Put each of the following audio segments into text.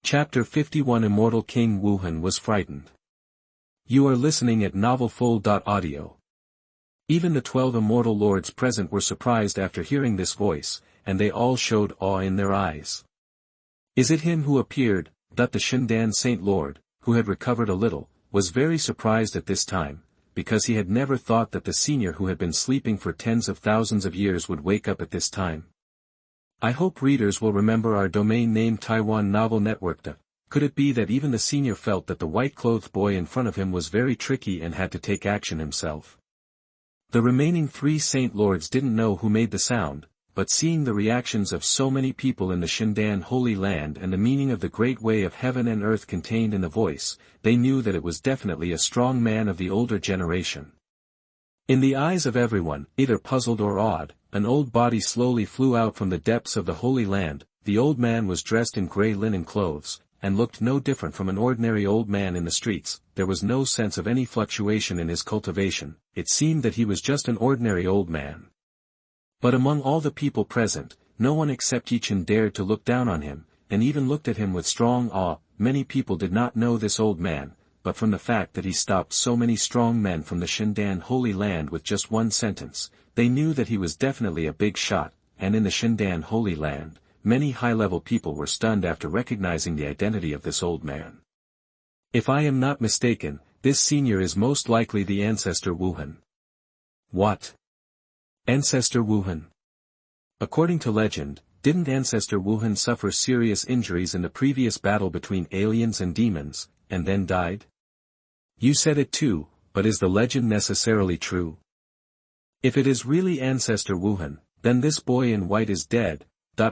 Chapter 51 Immortal King Wuhen was frightened. You are listening at novelfull.audio. Even the 12 immortal lords present were surprised after hearing this voice, and they all showed awe in their eyes. Is it him who appeared? The Shendan Saint Lord, who had recovered a little, was very surprised at this time, because he had never thought that the senior who had been sleeping for tens of thousands of years would wake up at this time. I hope readers will remember our domain name Taiwan Novel Network. Could it be that even the senior felt that the white-clothed boy in front of him was very tricky and had to take action himself? The remaining 3 Saint Lords didn't know who made the sound, but seeing the reactions of so many people in the Kunlun Holy Land and the meaning of the great way of heaven and earth contained in the voice, they knew that it was definitely a strong man of the older generation. In the eyes of everyone, either puzzled or awed, an old body slowly flew out from the depths of the Holy Land. The old man was dressed in grey linen clothes, and looked no different from an ordinary old man in the streets. There was no sense of any fluctuation in his cultivation. It seemed that he was just an ordinary old man. But among all the people present, no one except Ye Chen dared to look down on him, and even looked at him with strong awe. Many people did not know this old man, but from the fact that he stopped so many strong men from the Kunlun Holy Land with just one sentence, they knew that he was definitely a big shot, and in the Kunlun Holy Land, many high-level people were stunned after recognizing the identity of this old man. If I am not mistaken, this senior is most likely the ancestor Wuhen. What? Ancestor Wuhen? According to legend, didn't ancestor Wuhen suffer serious injuries in the previous battle between aliens and demons, and then died? You said it too, but is the legend necessarily true? If it is really ancestor Wuhen, then this boy in white is dead.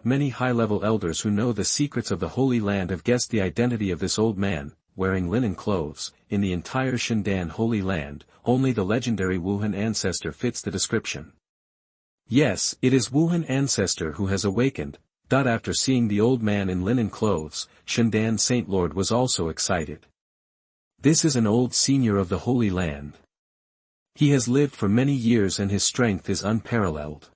Many high-level elders who know the secrets of the Holy Land have guessed the identity of this old man, wearing linen clothes. In the entire Kunlun Holy Land, only the legendary Wuhen ancestor fits the description. Yes, it is Wuhen ancestor who has awakened. After seeing the old man in linen clothes, Kunlun Saint Lord was also excited. This is an old senior of the Holy Land. He has lived for many years and his strength is unparalleled.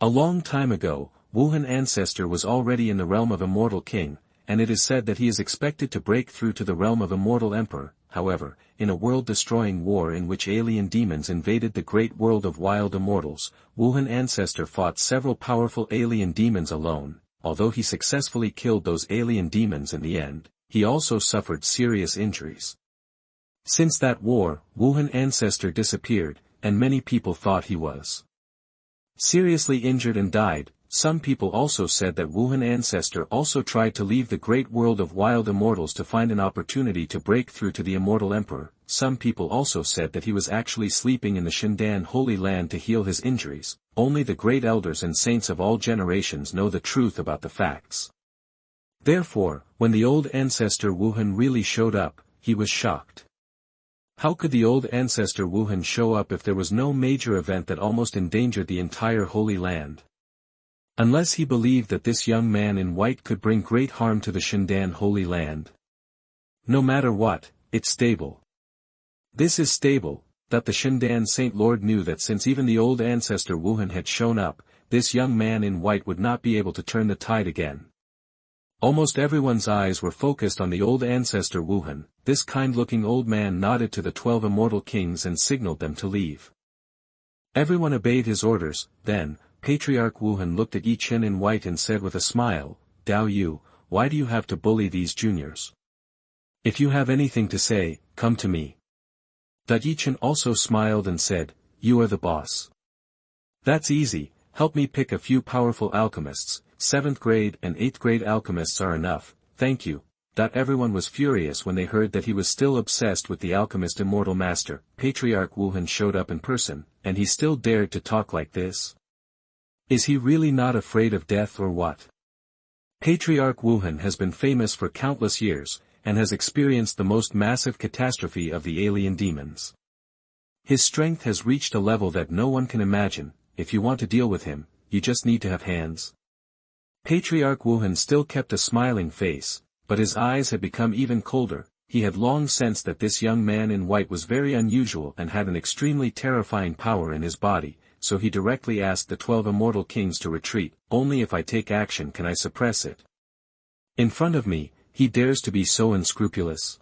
A long time ago, Wuhen ancestor was already in the realm of Immortal King, and it is said that he is expected to break through to the realm of Immortal Emperor. However, in a world-destroying war in which alien demons invaded the great world of wild immortals, Wuhen ancestor fought several powerful alien demons alone. Although he successfully killed those alien demons in the end, he also suffered serious injuries. Since that war, Wuhen ancestor disappeared, and many people thought he was seriously injured and died. Some people also said that Wuhen ancestor also tried to leave the great world of wild immortals to find an opportunity to break through to the Immortal Emperor. Some people also said that he was actually sleeping in the Kunlun Holy Land to heal his injuries. Only the great elders and saints of all generations know the truth about the facts. Therefore, when the old ancestor Wuhen really showed up, he was shocked. How could the old ancestor Wuhen show up if there was no major event that almost endangered the entire Holy Land? Unless he believed that this young man in white could bring great harm to the Kunlun Holy Land. No matter what, it's stable. This is stable. The Kunlun Saint Lord knew that since even the old ancestor Wuhen had shown up, this young man in white would not be able to turn the tide again. Almost everyone's eyes were focused on the old ancestor Wuhen. This kind-looking old man nodded to the 12 immortal kings and signaled them to leave. Everyone obeyed his orders. Then, Patriarch Wuhen looked at Ye Chen in white and said with a smile, "Dao Yu, why do you have to bully these juniors? If you have anything to say, come to me." Ye Chen also smiled and said, "You are the boss. That's easy, help me pick a few powerful alchemists. 7th grade and 8th grade alchemists are enough, thank you." Everyone was furious when they heard that he was still obsessed with the alchemist immortal master. Patriarch Wuhen showed up in person, and he still dared to talk like this. Is he really not afraid of death or what? Patriarch Wuhen has been famous for countless years, and has experienced the most massive catastrophe of the alien demons. His strength has reached a level that no one can imagine. If you want to deal with him, you just need to have hands. Patriarch Wuhen still kept a smiling face, but his eyes had become even colder. He had long sensed that this young man in white was very unusual and had an extremely terrifying power in his body, so he directly asked the 12 immortal kings to retreat. Only if I take action can I suppress it. In front of me, he dares to be so unscrupulous.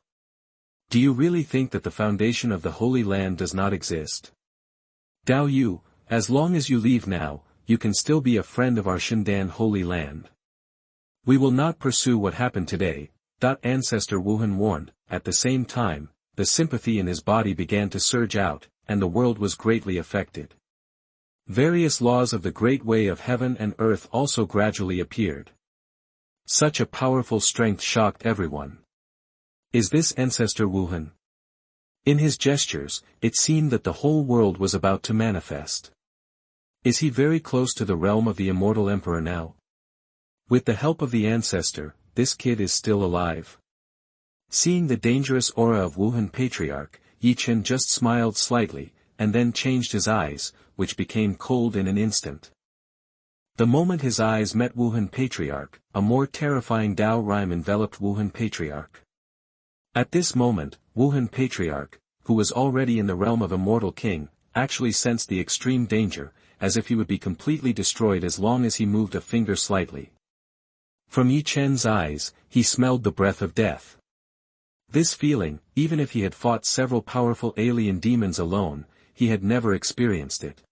Do you really think that the foundation of the Holy Land does not exist? Dao Yu, as long as you leave now, you can still be a friend of our Shendan Holy Land. We will not pursue what happened today, Ancestor Wuhen warned. At the same time, the sympathy in his body began to surge out, and the world was greatly affected. Various laws of the great way of heaven and earth also gradually appeared. Such a powerful strength shocked everyone. Is this Ancestor Wuhen? In his gestures, it seemed that the whole world was about to manifest. Is he very close to the realm of the Immortal Emperor now? With the help of the Ancestor, this kid is still alive. Seeing the dangerous aura of Wuhen Patriarch, Ye Chen just smiled slightly, and then changed his eyes, which became cold in an instant. The moment his eyes met Wuhen Patriarch, a more terrifying Dao rhyme enveloped Wuhen Patriarch. At this moment, Wuhen Patriarch, who was already in the realm of Immortal King, actually sensed the extreme danger, as if he would be completely destroyed as long as he moved a finger slightly. From Ye Chen's eyes, he smelled the breath of death. This feeling, even if he had fought several powerful alien demons alone, he had never experienced it.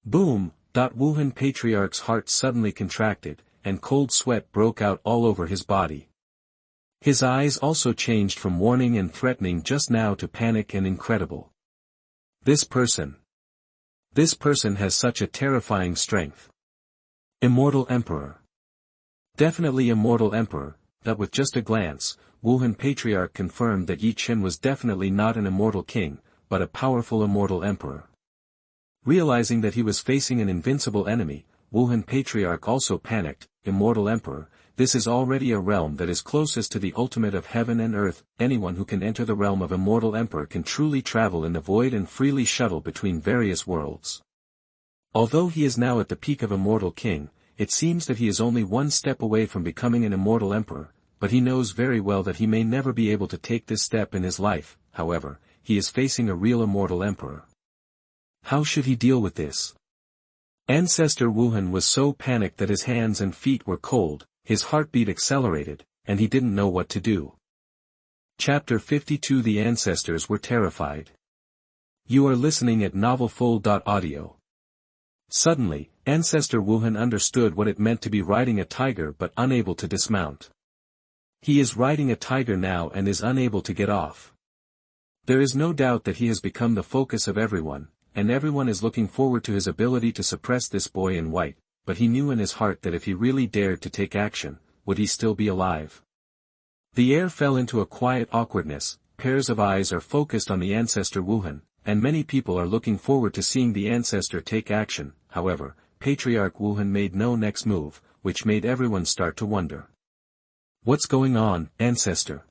Boom! Wuhen Patriarch's heart suddenly contracted, and cold sweat broke out all over his body. His eyes also changed from warning and threatening just now to panic and incredible. This person has such a terrifying strength. Immortal Emperor. Definitely Immortal Emperor. That with just a glance, Wuhen Patriarch confirmed that Ye Chen was definitely not an immortal king, but a powerful immortal emperor. Realizing that he was facing an invincible enemy, Wuhen Patriarch also panicked. Immortal Emperor, this is already a realm that is closest to the ultimate of heaven and earth. Anyone who can enter the realm of Immortal Emperor can truly travel in the void and freely shuttle between various worlds. Although he is now at the peak of Immortal King, it seems that he is only one step away from becoming an Immortal Emperor, but he knows very well that he may never be able to take this step in his life. However, he is facing a real Immortal Emperor. How should he deal with this? Ancestor Wuhen was so panicked that his hands and feet were cold, his heartbeat accelerated, and he didn't know what to do. Chapter 52. The Ancestors were terrified. You are listening at novelfull.audio. Suddenly, Ancestor Wuhen understood what it meant to be riding a tiger but unable to dismount. He is riding a tiger now and is unable to get off. There is no doubt that he has become the focus of everyone, and everyone is looking forward to his ability to suppress this boy in white, but he knew in his heart that if he really dared to take action, would he still be alive? The air fell into a quiet awkwardness, pairs of eyes are focused on the Ancestor Wuhen, and many people are looking forward to seeing the Ancestor take action. However, Patriarch Wuhen made no next move, which made everyone start to wonder. What's going on, Ancestor?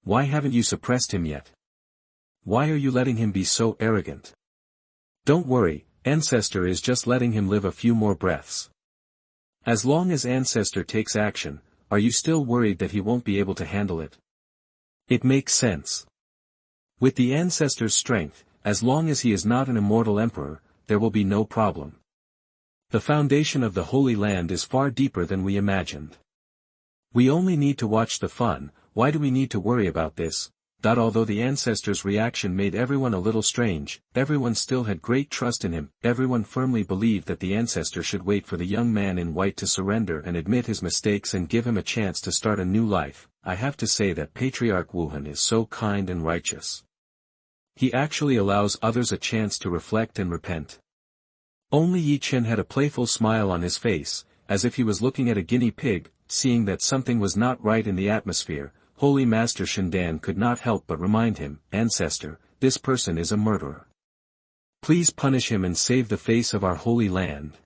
Why haven't you suppressed him yet? Why are you letting him be so arrogant? Don't worry, Ancestor is just letting him live a few more breaths. As long as Ancestor takes action, are you still worried that he won't be able to handle it? It makes sense. With the Ancestor's strength, as long as he is not an Immortal Emperor, there will be no problem. The foundation of the Holy Land is far deeper than we imagined. We only need to watch the fun. Why do we need to worry about this? Although the Ancestor's reaction made everyone a little strange, everyone still had great trust in him. Everyone firmly believed that the Ancestor should wait for the young man in white to surrender and admit his mistakes and give him a chance to start a new life. I have to say that Patriarch Wuhen is so kind and righteous. He actually allows others a chance to reflect and repent. Only Ye Chen had a playful smile on his face, as if he was looking at a guinea pig. Seeing that something was not right in the atmosphere, Holy Master Shendan could not help but remind him, Ancestor, this person is a murderer. Please punish him and save the face of our Holy Land.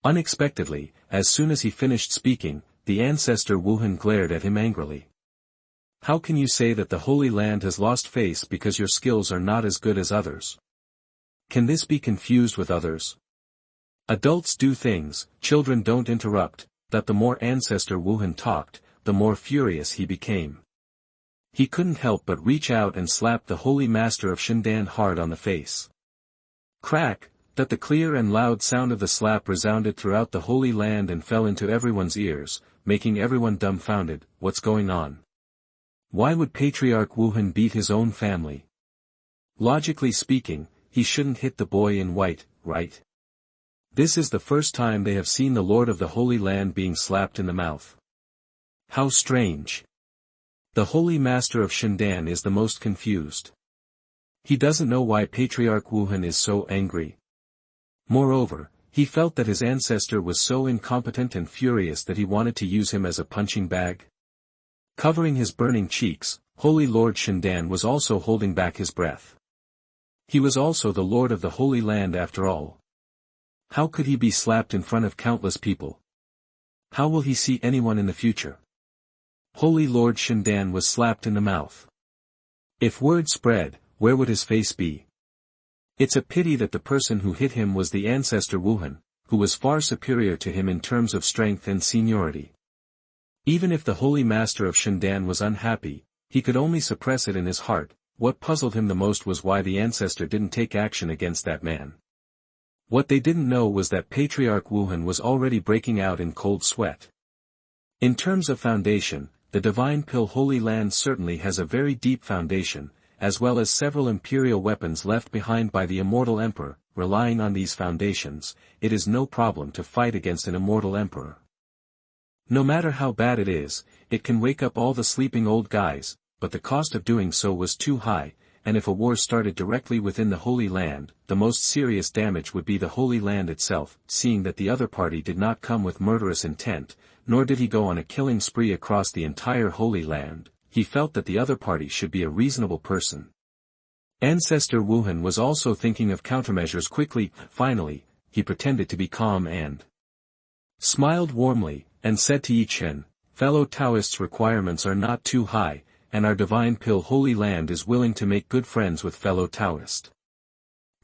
Unexpectedly, as soon as he finished speaking, the Ancestor Wuhen glared at him angrily. How can you say that the Holy Land has lost face because your skills are not as good as others? Can this be confused with others? Adults do things, children don't interrupt. That the more Ancestor Wuhen talked, the more furious he became. He couldn't help but reach out and slap the Holy Master of Shendan hard on the face. Crack! The clear and loud sound of the slap resounded throughout the Holy Land and fell into everyone's ears, making everyone dumbfounded. What's going on? Why would Patriarch Wuhen beat his own family? Logically speaking, he shouldn't hit the boy in white, right? This is the first time they have seen the Lord of the Holy Land being slapped in the mouth. How strange. The Holy Master of Shendan is the most confused. He doesn't know why Patriarch Wuhen is so angry. Moreover, he felt that his ancestor was so incompetent and furious that he wanted to use him as a punching bag. Covering his burning cheeks, Holy Lord Shendan was also holding back his breath. He was also the Lord of the Holy Land after all. How could he be slapped in front of countless people? How will he see anyone in the future? Holy Lord Shendan was slapped in the mouth. If word spread, where would his face be? It's a pity that the person who hit him was the ancestor Wuhen, who was far superior to him in terms of strength and seniority. Even if the Holy Master of Shendan was unhappy, he could only suppress it in his heart. What puzzled him the most was why the ancestor didn't take action against that man. What they didn't know was that Patriarch Wuhen was already breaking out in cold sweat. In terms of foundation, the Divine Pill Holy Land certainly has a very deep foundation, as well as several imperial weapons left behind by the Immortal Emperor. Relying on these foundations, it is no problem to fight against an Immortal Emperor. No matter how bad it is, it can wake up all the sleeping old guys, but the cost of doing so was too high, and if a war started directly within the Holy Land, the most serious damage would be the Holy Land itself. Seeing that the other party did not come with murderous intent, nor did he go on a killing spree across the entire Holy Land, he felt that the other party should be a reasonable person. Ancestor Wuhen was also thinking of countermeasures quickly. Finally, he pretended to be calm and smiled warmly, and said to Ye Chen, "Fellow Taoists' requirements are not too high, and our Divine Pill Holy Land is willing to make good friends with fellow Taoists."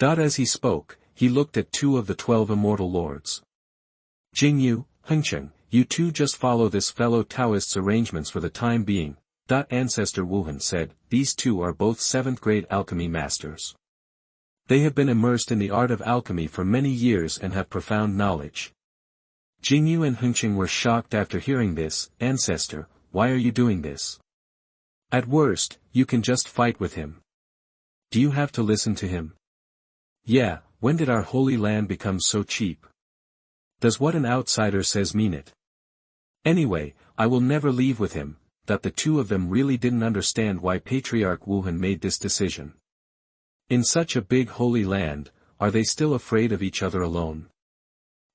As he spoke, he looked at 2 of the 12 immortal lords. "Jingyu, Hengcheng, you two just follow this fellow Taoist's arrangements for the time being." Ancestor Wuhen said, "These 2 are both 7th grade alchemy masters. They have been immersed in the art of alchemy for many years and have profound knowledge." Jingyu and Hengcheng were shocked after hearing this. "Ancestor, why are you doing this? At worst, you can just fight with him. Do you have to listen to him?" "Yeah, when did our Holy Land become so cheap? Does what an outsider says mean it? Anyway, I will never leave with him." The 2 of them really didn't understand why Patriarch Wuhen made this decision. In such a big Holy Land, are they still afraid of each other alone?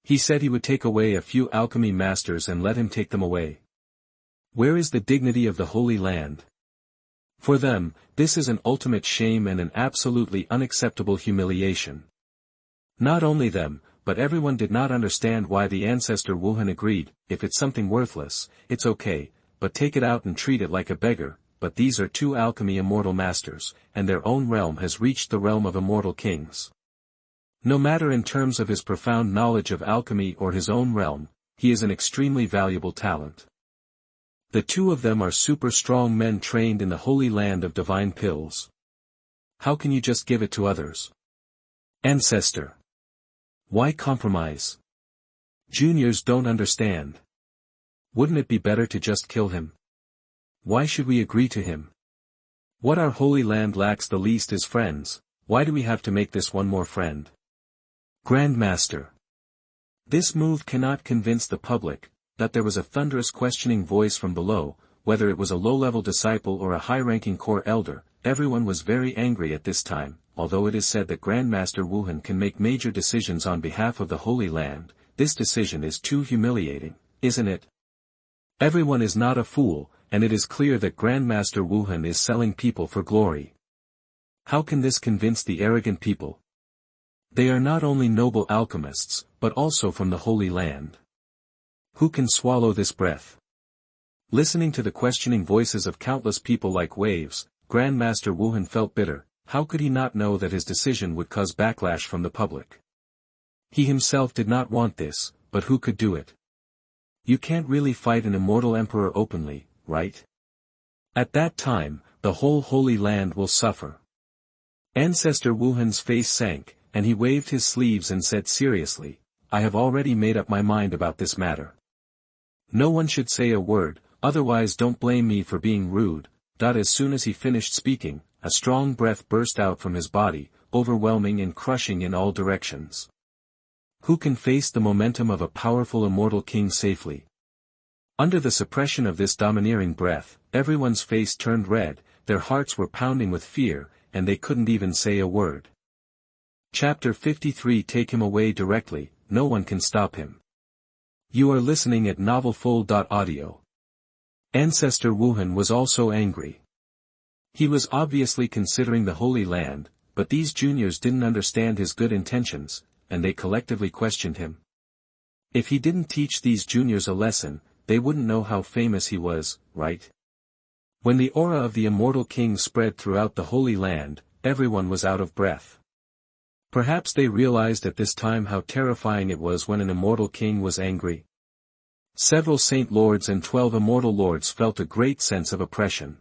He said he would take away a few alchemy masters and let him take them away. Where is the dignity of the Holy Land? For them, this is an ultimate shame and an absolutely unacceptable humiliation. Not only them, but everyone did not understand why the ancestor Wuhen agreed. If it's something worthless, it's okay, but take it out and treat it like a beggar. But these are 2 alchemy immortal masters, and their own realm has reached the realm of immortal kings. No matter in terms of his profound knowledge of alchemy or his own realm, he is an extremely valuable talent. The 2 of them are super strong men trained in the Holy Land of Divine Pills. How can you just give it to others? Ancestor. Why compromise? Juniors don't understand. Wouldn't it be better to just kill him? Why should we agree to him? What our Holy Land lacks the least is friends. Why do we have to make this one more friend? Grandmaster. This move cannot convince the public. There was a thunderous questioning voice from below. Whether it was a low-level disciple or a high-ranking core elder, everyone was very angry at this time. Although it is said that Grandmaster Wuhen can make major decisions on behalf of the Holy Land, this decision is too humiliating, isn't it? Everyone is not a fool, and it is clear that Grandmaster Wuhen is selling people for glory. How can this convince the arrogant people? They are not only noble alchemists, but also from the Holy Land. Who can swallow this breath? Listening to the questioning voices of countless people like waves, Grandmaster Wuhen felt bitter. How could he not know that his decision would cause backlash from the public? He himself did not want this, but who could do it? You can't really fight an Immortal Emperor openly, right? At that time, the whole Holy Land will suffer. Ancestor Wuhen's face sank, and he waved his sleeves and said seriously, "I have already made up my mind about this matter. No one should say a word, otherwise don't blame me for being rude. As soon as he finished speaking, a strong breath burst out from his body, overwhelming and crushing in all directions. Who can face the momentum of a powerful immortal king safely? Under the suppression of this domineering breath, everyone's face turned red, their hearts were pounding with fear, and they couldn't even say a word. Chapter 53. Take him away directly, no one can stop him. You are listening at NovelFull.audio. Ancestor Wuhen was also angry. He was obviously considering the Holy Land, but these juniors didn't understand his good intentions, and they collectively questioned him. If he didn't teach these juniors a lesson, they wouldn't know how famous he was, right? When the aura of the immortal king spread throughout the Holy Land, everyone was out of breath. Perhaps they realized at this time how terrifying it was when an immortal king was angry. Several saint lords and 12 immortal lords felt a great sense of oppression.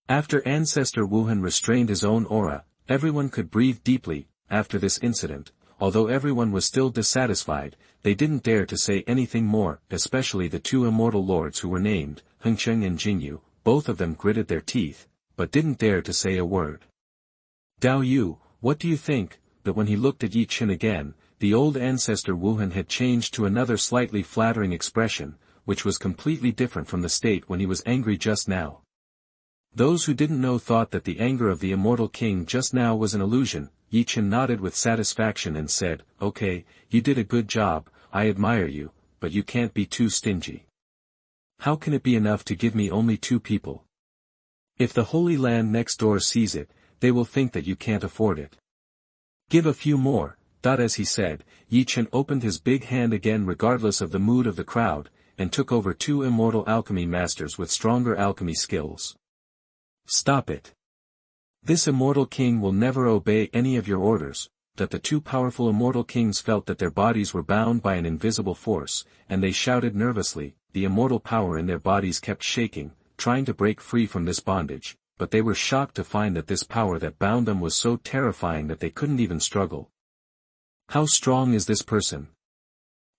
After Ancestor Wuhen restrained his own aura, everyone could breathe deeply. After this incident, although everyone was still dissatisfied, they didn't dare to say anything more, especially the 2 immortal lords who were named, Hengcheng and Jingyu. Both of them gritted their teeth, but didn't dare to say a word. Dao Yu, what do you think? But when he looked at Ye Chen again, the old ancestor Wuhen had changed to another slightly flattering expression, which was completely different from the state when he was angry just now. Those who didn't know thought that the anger of the immortal king just now was an illusion. Ye Chen nodded with satisfaction and said, "Okay, you did a good job, I admire you, but you can't be too stingy. How can it be enough to give me only 2 people? If the Holy Land next door sees it, they will think that you can't afford it. Give a few more." As he said, Ye Chen opened his big hand again regardless of the mood of the crowd, and took over 2 immortal alchemy masters with stronger alchemy skills. Stop it. This immortal king will never obey any of your orders. That the 2 powerful immortal kings felt that their bodies were bound by an invisible force, and they shouted nervously. The immortal power in their bodies kept shaking, trying to break free from this bondage, but they were shocked to find that this power that bound them was so terrifying that they couldn't even struggle. How strong is this person?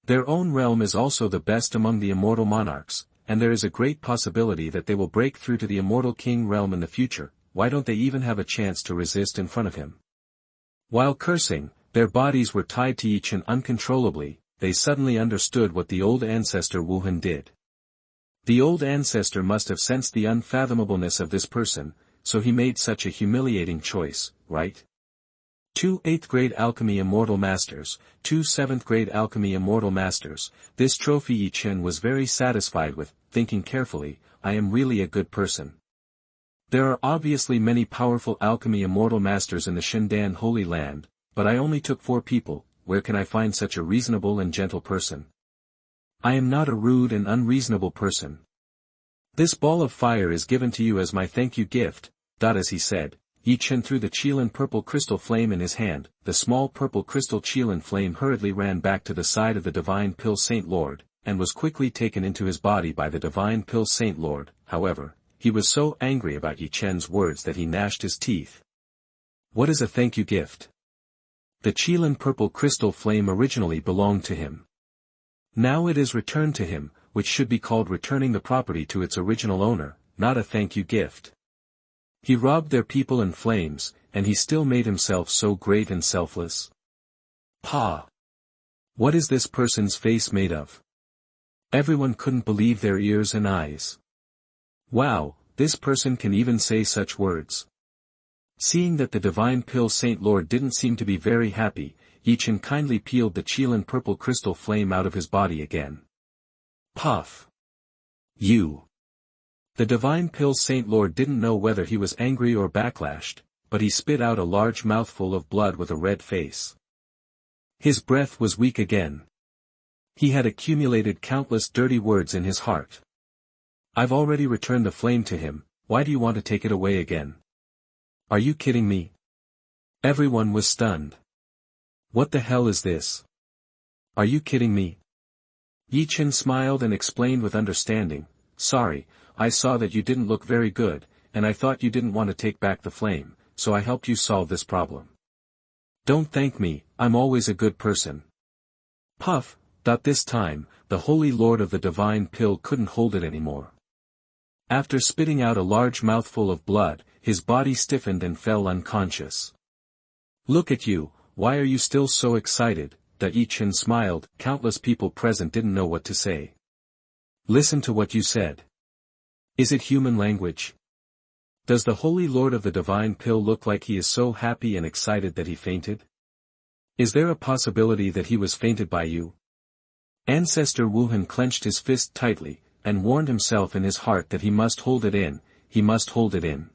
Their own realm is also the best among the immortal monarchs, and there is a great possibility that they will break through to the immortal king realm in the future. Why don't they even have a chance to resist in front of him? While cursing, their bodies were tied to Ye Chen uncontrollably. They suddenly understood what the old ancestor Wuhen did. The old ancestor must have sensed the unfathomableness of this person, so he made such a humiliating choice, right? 2 8th-grade alchemy immortal masters, 2 7th-grade alchemy immortal masters. This trophy Ye Chen was very satisfied with, thinking carefully, I am really a good person. There are obviously many powerful alchemy immortal masters in the Shendan Holy Land, but I only took 4 people. Where can I find such a reasonable and gentle person? I am not a rude and unreasonable person. This ball of fire is given to you as my thank you gift. As he said, Ye Chen threw the Qilin purple crystal flame in his hand. The small purple crystal Qilin flame hurriedly ran back to the side of the Divine Pill Saint Lord, and was quickly taken into his body by the Divine Pill Saint Lord. However, he was so angry about Ye Chen's words that he gnashed his teeth. What is a thank you gift? The Qilin purple crystal flame originally belonged to him. Now it is returned to him, which should be called returning the property to its original owner, not a thank you gift. He robbed their people in flames, and he still made himself so great and selfless. Pa! What is this person's face made of? Everyone couldn't believe their ears and eyes. Wow, this person can even say such words. Seeing that the Divine Pill Saint Lord didn't seem to be very happy, Ye Chen kindly peeled the Qilin purple crystal flame out of his body again. Puff! You! The Divine Pill Saint Lord didn't know whether he was angry or backlashed, but he spit out a large mouthful of blood with a red face. His breath was weak again. He had accumulated countless dirty words in his heart. I've already returned the flame to him, why do you want to take it away again? Are you kidding me? Everyone was stunned. What the hell is this? Are you kidding me? Ye Chen smiled and explained with understanding, sorry, I saw that you didn't look very good, and I thought you didn't want to take back the flame, so I helped you solve this problem. Don't thank me, I'm always a good person. Puff, This time, the Holy Lord of the Divine Pill couldn't hold it anymore. After spitting out a large mouthful of blood, his body stiffened and fell unconscious. "Look at you, why are you still so excited?" Ye Chen smiled. Countless people present didn't know what to say. "Listen to what you said. Is it human language? Does the Holy Lord of the Divine Pill look like he is so happy and excited that he fainted? Is there a possibility that he was fainted by you?" Ancestor Wuhen clenched his fist tightly, and warned himself in his heart that he must hold it in, he must hold it in.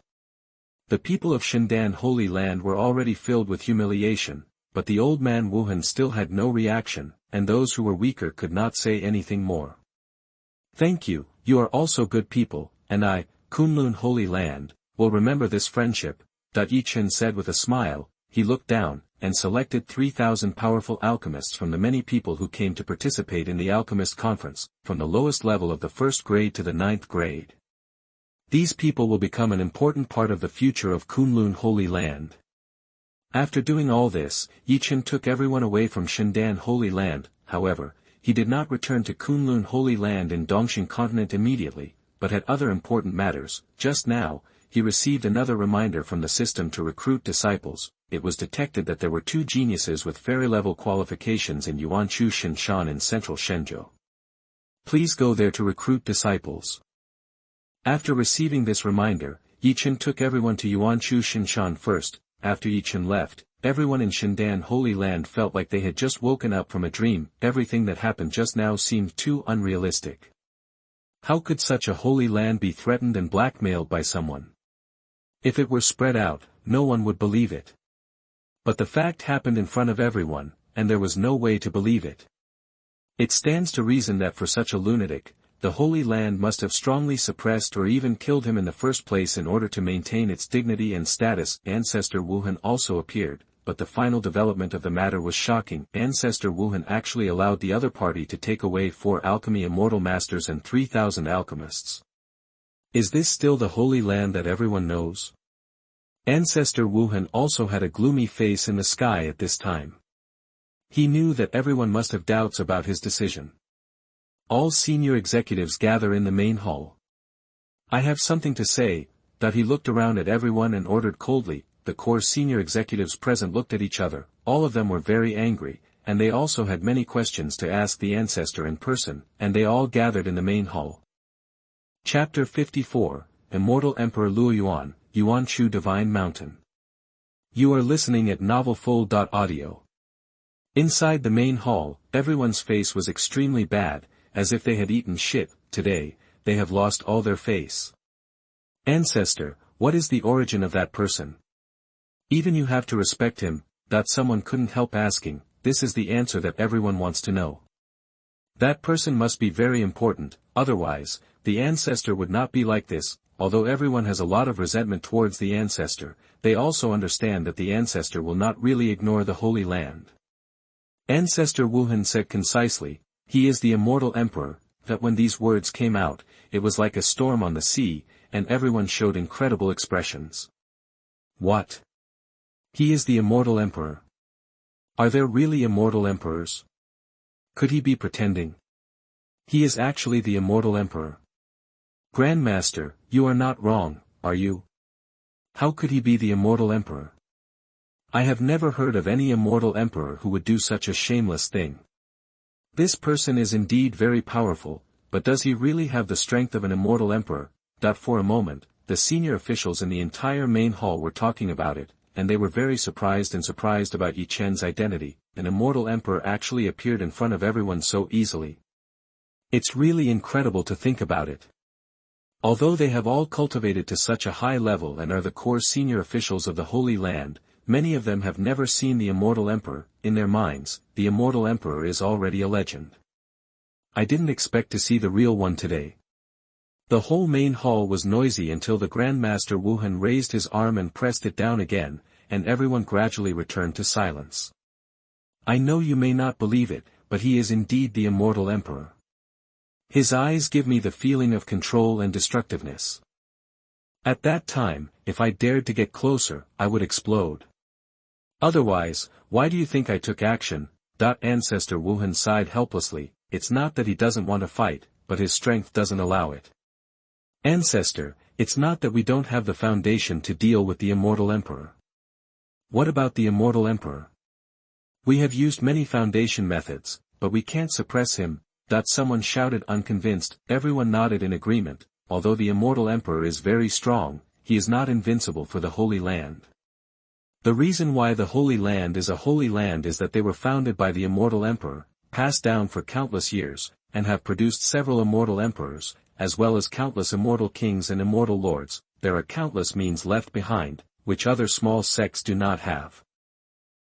The people of Xuanhuan Holy Land were already filled with humiliation, but the old man Wuhen still had no reaction, and those who were weaker could not say anything more. "Thank you, you are also good people, and I, Kunlun Holy Land, will remember this friendship," Ye Chen said with a smile. He looked down, and selected 3,000 powerful alchemists from the many people who came to participate in the alchemist conference, from the lowest level of the 1st grade to the 9th grade. These people will become an important part of the future of Kunlun Holy Land. After doing all this, Ye Chen took everyone away from Xuanhuan Holy Land. However, he did not return to Kunlun Holy Land in Dongxing Continent immediately, but had other important matters. Just now, he received another reminder from the system to recruit disciples. It was detected that there were 2 geniuses with fairy-level qualifications in Yuanchu Xinshan in central Shenzhou. Please go there to recruit disciples. After receiving this reminder, Ye Chen took everyone to Yuanchu Xinshan first. After Ye Chen left, everyone in Xuanhuan Holy Land felt like they had just woken up from a dream. Everything that happened just now seemed too unrealistic. How could such a holy land be threatened and blackmailed by someone? If it were spread out, no one would believe it. But the fact happened in front of everyone, and there was no way to believe it. It stands to reason that for such a lunatic, the Holy Land must have strongly suppressed or even killed him in the first place in order to maintain its dignity and status. Ancestor Wuhen also appeared, but the final development of the matter was shocking. Ancestor Wuhen actually allowed the other party to take away 4 alchemy immortal masters and 3,000 alchemists. Is this still the Holy Land that everyone knows? Ancestor Wuhen also had a gloomy face in the sky at this time. He knew that everyone must have doubts about his decision. All senior executives gather in the main hall. "I have something to say." He looked around at everyone and ordered coldly. The core senior executives present looked at each other. All of them were very angry, and they also had many questions to ask the ancestor in person, and they all gathered in the main hall. Chapter 54, Immortal Emperor Luoyuan, Yuanchu Divine Mountain. You are listening at novelfull.audio. Inside the main hall, everyone's face was extremely bad, as if they had eaten shit. Today, they have lost all their face. Ancestor, what is the origin of that person? Even you have to respect him. Someone couldn't help asking. This is the answer that everyone wants to know. That person must be very important, otherwise, the ancestor would not be like this. Although everyone has a lot of resentment towards the ancestor, they also understand that the ancestor will not really ignore the Holy Land. Ancestor Wuhen said concisely, "He is the Immortal Emperor." That when these words came out, it was like a storm on the sea, and everyone showed incredible expressions. What? He is the Immortal Emperor? Are there really Immortal Emperors? Could he be pretending? He is actually the Immortal Emperor. Grandmaster, you are not wrong, are you? How could he be the Immortal Emperor? I have never heard of any Immortal Emperor who would do such a shameless thing. This person is indeed very powerful, but does he really have the strength of an Immortal Emperor? For a moment, the senior officials in the entire main hall were talking about it, and they were very surprised about Ye Chen's identity. An Immortal Emperor actually appeared in front of everyone so easily. It's really incredible to think about it. Although they have all cultivated to such a high level and are the core senior officials of the Holy Land, many of them have never seen the Immortal Emperor. In their minds, the Immortal Emperor is already a legend. I didn't expect to see the real one today. The whole main hall was noisy until the Grandmaster Wuhen raised his arm and pressed it down again, and everyone gradually returned to silence. I know you may not believe it, but he is indeed the Immortal Emperor. His eyes give me the feeling of control and destructiveness. At that time, if I dared to get closer, I would explode. Otherwise, why do you think I took action? Ancestor Wuhen sighed helplessly. It's not that he doesn't want to fight, but his strength doesn't allow it. Ancestor, it's not that we don't have the foundation to deal with the Immortal Emperor. What about the Immortal Emperor? We have used many foundation methods, but we can't suppress him. Someone shouted unconvinced. Everyone nodded in agreement. Although the Immortal Emperor is very strong, he is not invincible for the Holy Land. The reason why the Holy Land is a holy land is that they were founded by the Immortal Emperor, passed down for countless years, and have produced several Immortal Emperors, as well as countless Immortal Kings and Immortal Lords. There are countless means left behind, which other small sects do not have.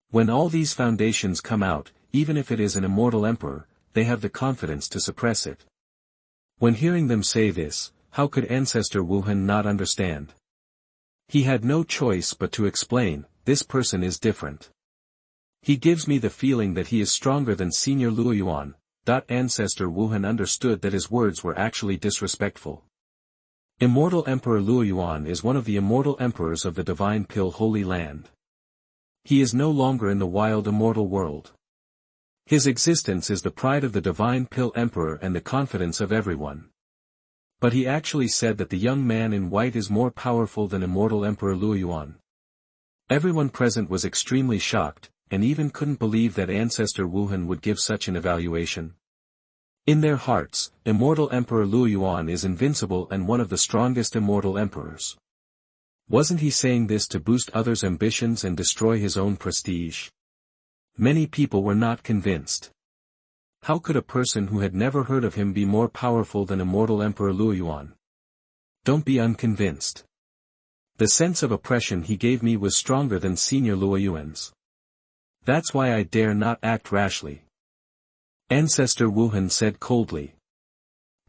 When all these foundations come out, even if it is an Immortal Emperor, they have the confidence to suppress it. When hearing them say this, how could Ancestor Wuhen not understand? He had no choice but to explain, this person is different. He gives me the feeling that he is stronger than Senior Luoyuan. Ancestor Wuhen understood that his words were actually disrespectful. Immortal Emperor Luoyuan is one of the Immortal Emperors of the Divine Pill Holy Land. He is no longer in the wild immortal world. His existence is the pride of the Divine Pill Emperor and the confidence of everyone. But he actually said that the young man in white is more powerful than Immortal Emperor Luoyuan. Everyone present was extremely shocked, and even couldn't believe that Ancestor Wuhen would give such an evaluation. In their hearts, Immortal Emperor Luoyuan is invincible and one of the strongest immortal emperors. Wasn't he saying this to boost others' ambitions and destroy his own prestige? Many people were not convinced. How could a person who had never heard of him be more powerful than Immortal Emperor Luoyuan? Don't be unconvinced. The sense of oppression he gave me was stronger than Senior Luoyuan's. That's why I dare not act rashly. Ancestor Wuhen said coldly.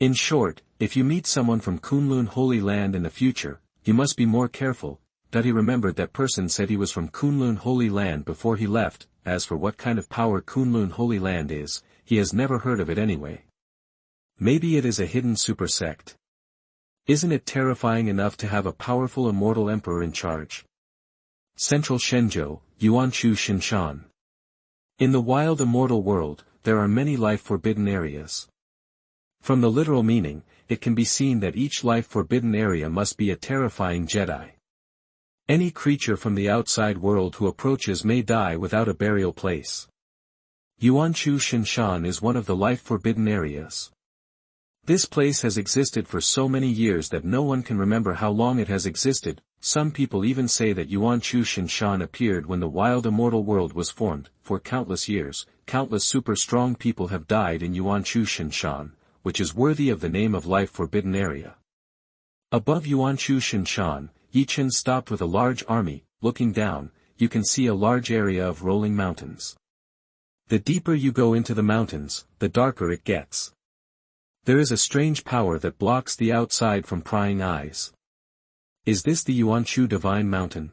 In short, if you meet someone from Kunlun Holy Land in the future, you must be more careful. He remembered that person said he was from Kunlun Holy Land before he left. As for what kind of power Kunlun Holy Land is, he has never heard of it anyway. Maybe it is a hidden super sect. Isn't it terrifying enough to have a powerful immortal emperor in charge? Central Shenzhou, Yuanchu Xinshan. In the wild immortal world, there are many life-forbidden areas. From the literal meaning, it can be seen that each life-forbidden area must be a terrifying Jedi. Any creature from the outside world who approaches may die without a burial place. Yuanchu Xinshan is one of the life-forbidden areas. This place has existed for so many years that no one can remember how long it has existed. Some people even say that Yuanchu Xinshan appeared when the wild immortal world was formed. For countless years, countless super strong people have died in Yuanchu Xinshan, which is worthy of the name of life-forbidden area. Above Yuanchu Xinshan, Ye Chen stopped with a large army. Looking down, you can see a large area of rolling mountains. The deeper you go into the mountains, the darker it gets. There is a strange power that blocks the outside from prying eyes. Is this the Yuanchu Divine Mountain?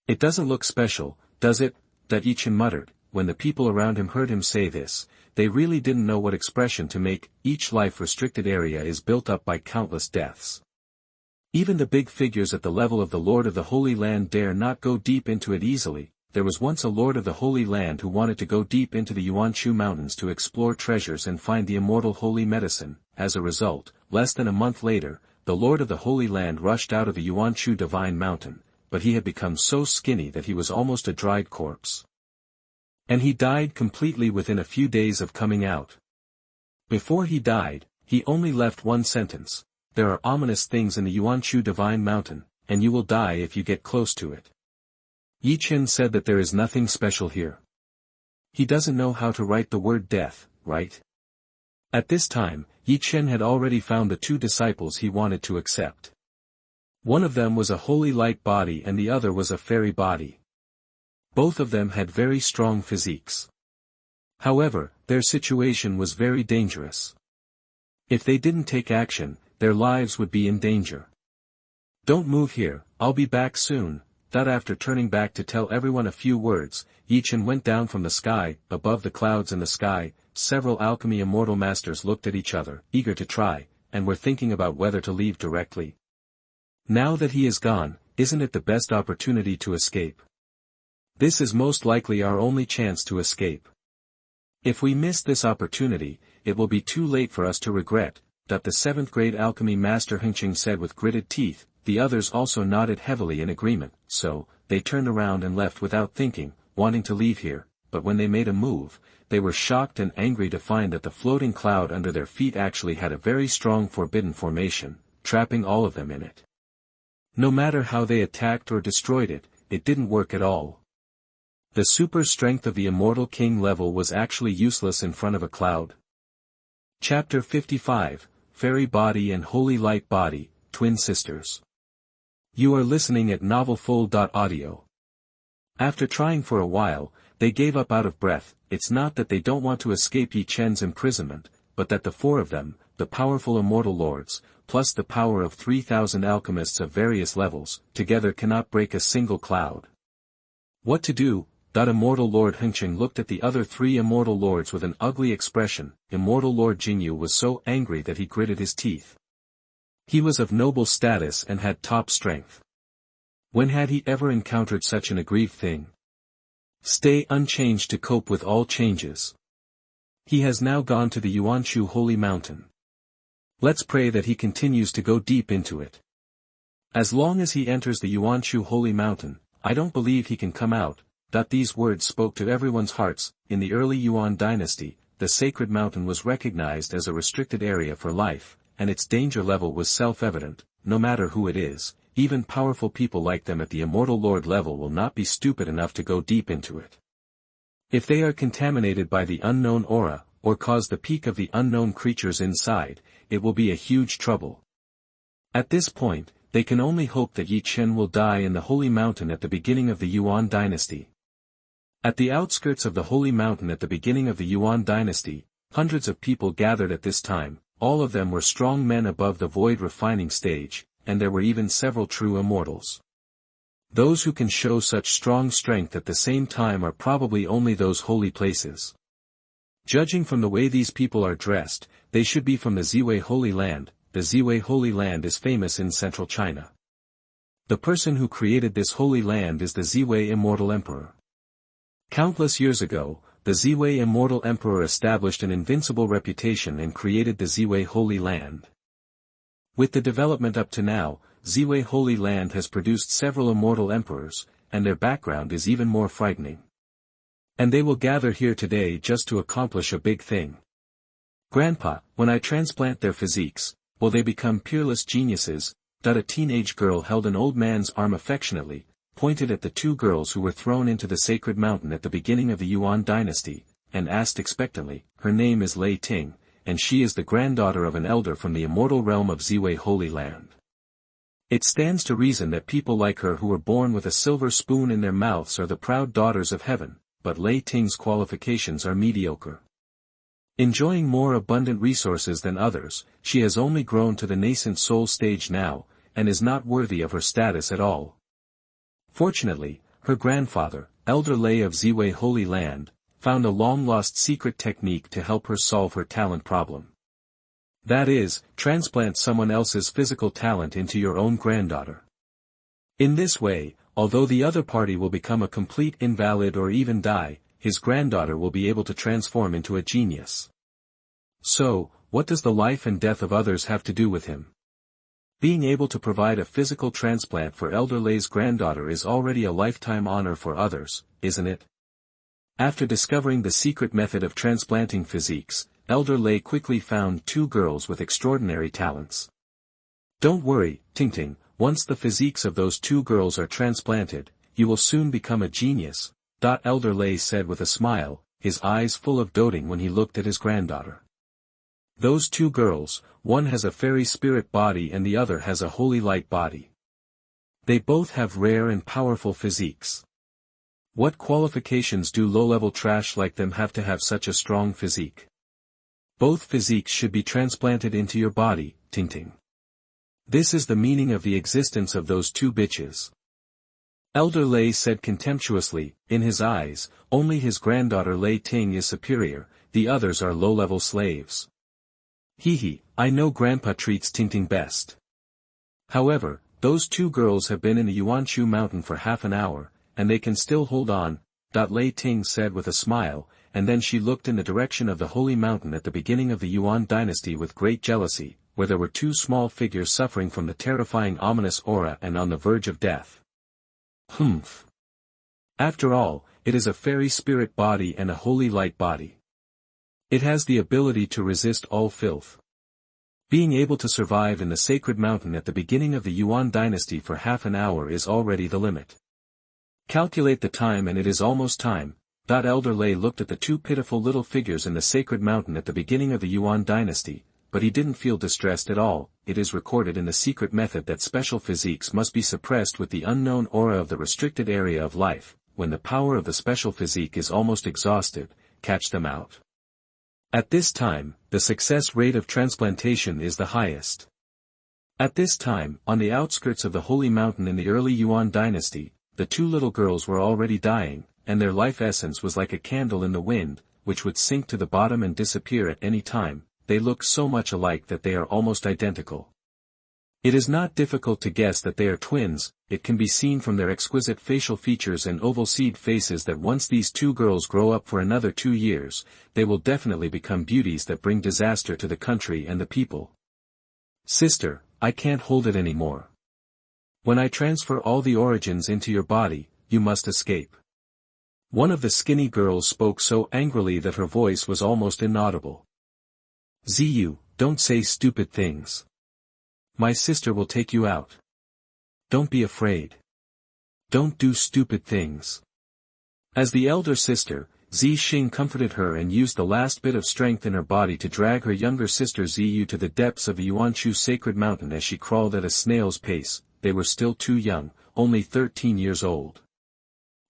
It doesn't look special, does it? Ye Chen muttered. When the people around him heard him say this, they really didn't know what expression to make. Each life-restricted area is built up by countless deaths. Even the big figures at the level of the Lord of the Holy Land dare not go deep into it easily. There was once a Lord of the Holy Land who wanted to go deep into the Yuanchu Mountains to explore treasures and find the immortal holy medicine. As a result, less than a month later, the Lord of the Holy Land rushed out of the Yuanchu Divine Mountain, but he had become so skinny that he was almost a dried corpse. And he died completely within a few days of coming out. Before he died, he only left one sentence: there are ominous things in the Yuanchu Divine Mountain, and you will die if you get close to it. Ye Chen said that there is nothing special here. He doesn't know how to write the word death, right? At this time, Ye Chen had already found the two disciples he wanted to accept. One of them was a holy light body and the other was a fairy body. Both of them had very strong physiques. However, their situation was very dangerous. If they didn't take action, their lives would be in danger. Don't move here, I'll be back soon. After turning back to tell everyone a few words, Ye Chen went down from the sky. Above the clouds in the sky, several alchemy immortal masters looked at each other, eager to try, and were thinking about whether to leave directly. Now that he is gone, isn't it the best opportunity to escape? This is most likely our only chance to escape. If we miss this opportunity, it will be too late for us to regret, that the 7th grade alchemy master Hengqing said with gritted teeth. The others also nodded heavily in agreement, so, they turned around and left without thinking, wanting to leave here, but when they made a move, they were shocked and angry to find that the floating cloud under their feet actually had a very strong forbidden formation, trapping all of them in it. No matter how they attacked or destroyed it, it didn't work at all. The super strength of the Immortal King level was actually useless in front of a cloud. Chapter 55, Fairy Body and Holy Light Body, Twin Sisters. You are listening at novelfull.audio. After trying for a while, they gave up out of breath. It's not that they don't want to escape Ye Chen's imprisonment, but that the 4 of them, the powerful immortal lords, plus the power of 3,000 alchemists of various levels, together cannot break a single cloud. What to do? Immortal Lord Hengqing looked at the other 3 immortal lords with an ugly expression. Immortal Lord Jingyu was so angry that he gritted his teeth. He was of noble status and had top strength. When had he ever encountered such an aggrieved thing? Stay unchanged to cope with all changes. He has now gone to the Yuanchu Holy Mountain. Let's pray that he continues to go deep into it. As long as he enters the Yuanchu Holy Mountain, I don't believe he can come out. These words spoke to everyone's hearts. In the early Yuan dynasty, the sacred mountain was recognized as a restricted area for life, and its danger level was self-evident. No matter who it is, even powerful people like them at the Immortal Lord level will not be stupid enough to go deep into it. If they are contaminated by the unknown aura, or cause the peak of the unknown creatures inside, it will be a huge trouble. At this point, they can only hope that Ye Chen will die in the Holy Mountain at the beginning of the Yuan dynasty. At the outskirts of the Holy Mountain at the beginning of the Yuan dynasty, hundreds of people gathered at this time. All of them were strong men above the void refining stage, and there were even several true immortals. Those who can show such strong strength at the same time are probably only those holy places. Judging from the way these people are dressed, they should be from the Ziwei Holy Land. The Ziwei Holy Land is famous in central China. The person who created this holy land is the Ziwei Immortal Emperor. Countless years ago, the Ziwei Immortal Emperor established an invincible reputation and created the Ziwei Holy Land. With the development up to now, Ziwei Holy Land has produced several immortal emperors, and their background is even more frightening. And they will gather here today just to accomplish a big thing. Grandpa, when I transplant their physiques, will they become peerless geniuses? A teenage girl held an old man's arm affectionately, pointed at the 2 girls who were thrown into the sacred mountain at the beginning of the Yuan dynasty, and asked expectantly. Her name is Lei Ting, and she is the granddaughter of an elder from the immortal realm of Ziwei Holy Land. It stands to reason that people like her who were born with a silver spoon in their mouths are the proud daughters of heaven, but Lei Ting's qualifications are mediocre. Enjoying more abundant resources than others, she has only grown to the nascent soul stage now, and is not worthy of her status at all. Fortunately, her grandfather, Elder Lei of Ziwei Holy Land, found a long-lost secret technique to help her solve her talent problem. That is, transplant someone else's physical talent into your own granddaughter. In this way, although the other party will become a complete invalid or even die, his granddaughter will be able to transform into a genius. So, what does the life and death of others have to do with him? Being able to provide a physical transplant for Elder Lei's granddaughter is already a lifetime honor for others, isn't it? After discovering the secret method of transplanting physiques, Elder Lei quickly found 2 girls with extraordinary talents. Don't worry, Tingting, once the physiques of those 2 girls are transplanted, you will soon become a genius, Elder Lei said with a smile, his eyes full of doting when he looked at his granddaughter. Those 2 girls, one has a fairy spirit body and the other has a holy light body. They both have rare and powerful physiques. What qualifications do low-level trash like them have to have such a strong physique? Both physiques should be transplanted into your body, Tingting. This is the meaning of the existence of those 2 bitches. Elder Lei said contemptuously. In his eyes, only his granddaughter Lei Ting is superior, the others are low-level slaves. Hee, I know Grandpa treats Tingting best. However, those 2 girls have been in the Yuanchu mountain for half an hour, and they can still hold on, Lei Ting said with a smile, and then she looked in the direction of the Holy Mountain at the beginning of the Yuan dynasty with great jealousy, where there were two small figures suffering from the terrifying ominous aura and on the verge of death. Humph. After all, it is a fairy spirit body and a holy light body. It has the ability to resist all filth. Being able to survive in the sacred mountain at the beginning of the Yuan dynasty for half an hour is already the limit. Calculate the time and it is almost time. Elder Lei looked at the two pitiful little figures in the sacred mountain at the beginning of the Yuan dynasty, but he didn't feel distressed at all. It is recorded in the secret method that special physiques must be suppressed with the unknown aura of the restricted area of life. When the power of the special physique is almost exhausted, catch them out. At this time, the success rate of transplantation is the highest. At this time, on the outskirts of the Holy Mountain in the early Yuan dynasty, the two little girls were already dying, and their life essence was like a candle in the wind, which would sink to the bottom and disappear at any time. They look so much alike that they are almost identical. It is not difficult to guess that they are twins. It can be seen from their exquisite facial features and oval seed faces that once these two girls grow up for another 2 years, they will definitely become beauties that bring disaster to the country and the people. Sister, I can't hold it anymore. When I transfer all the origins into your body, you must escape. One of the skinny girls spoke so angrily that her voice was almost inaudible. Ziyu, don't say stupid things. My sister will take you out. Don't be afraid. Don't do stupid things. As the elder sister, Ye Chen comforted her and used the last bit of strength in her body to drag her younger sister Ziyu to the depths of the Yuanchu sacred mountain as she crawled at a snail's pace. They were still too young, only 13 years old.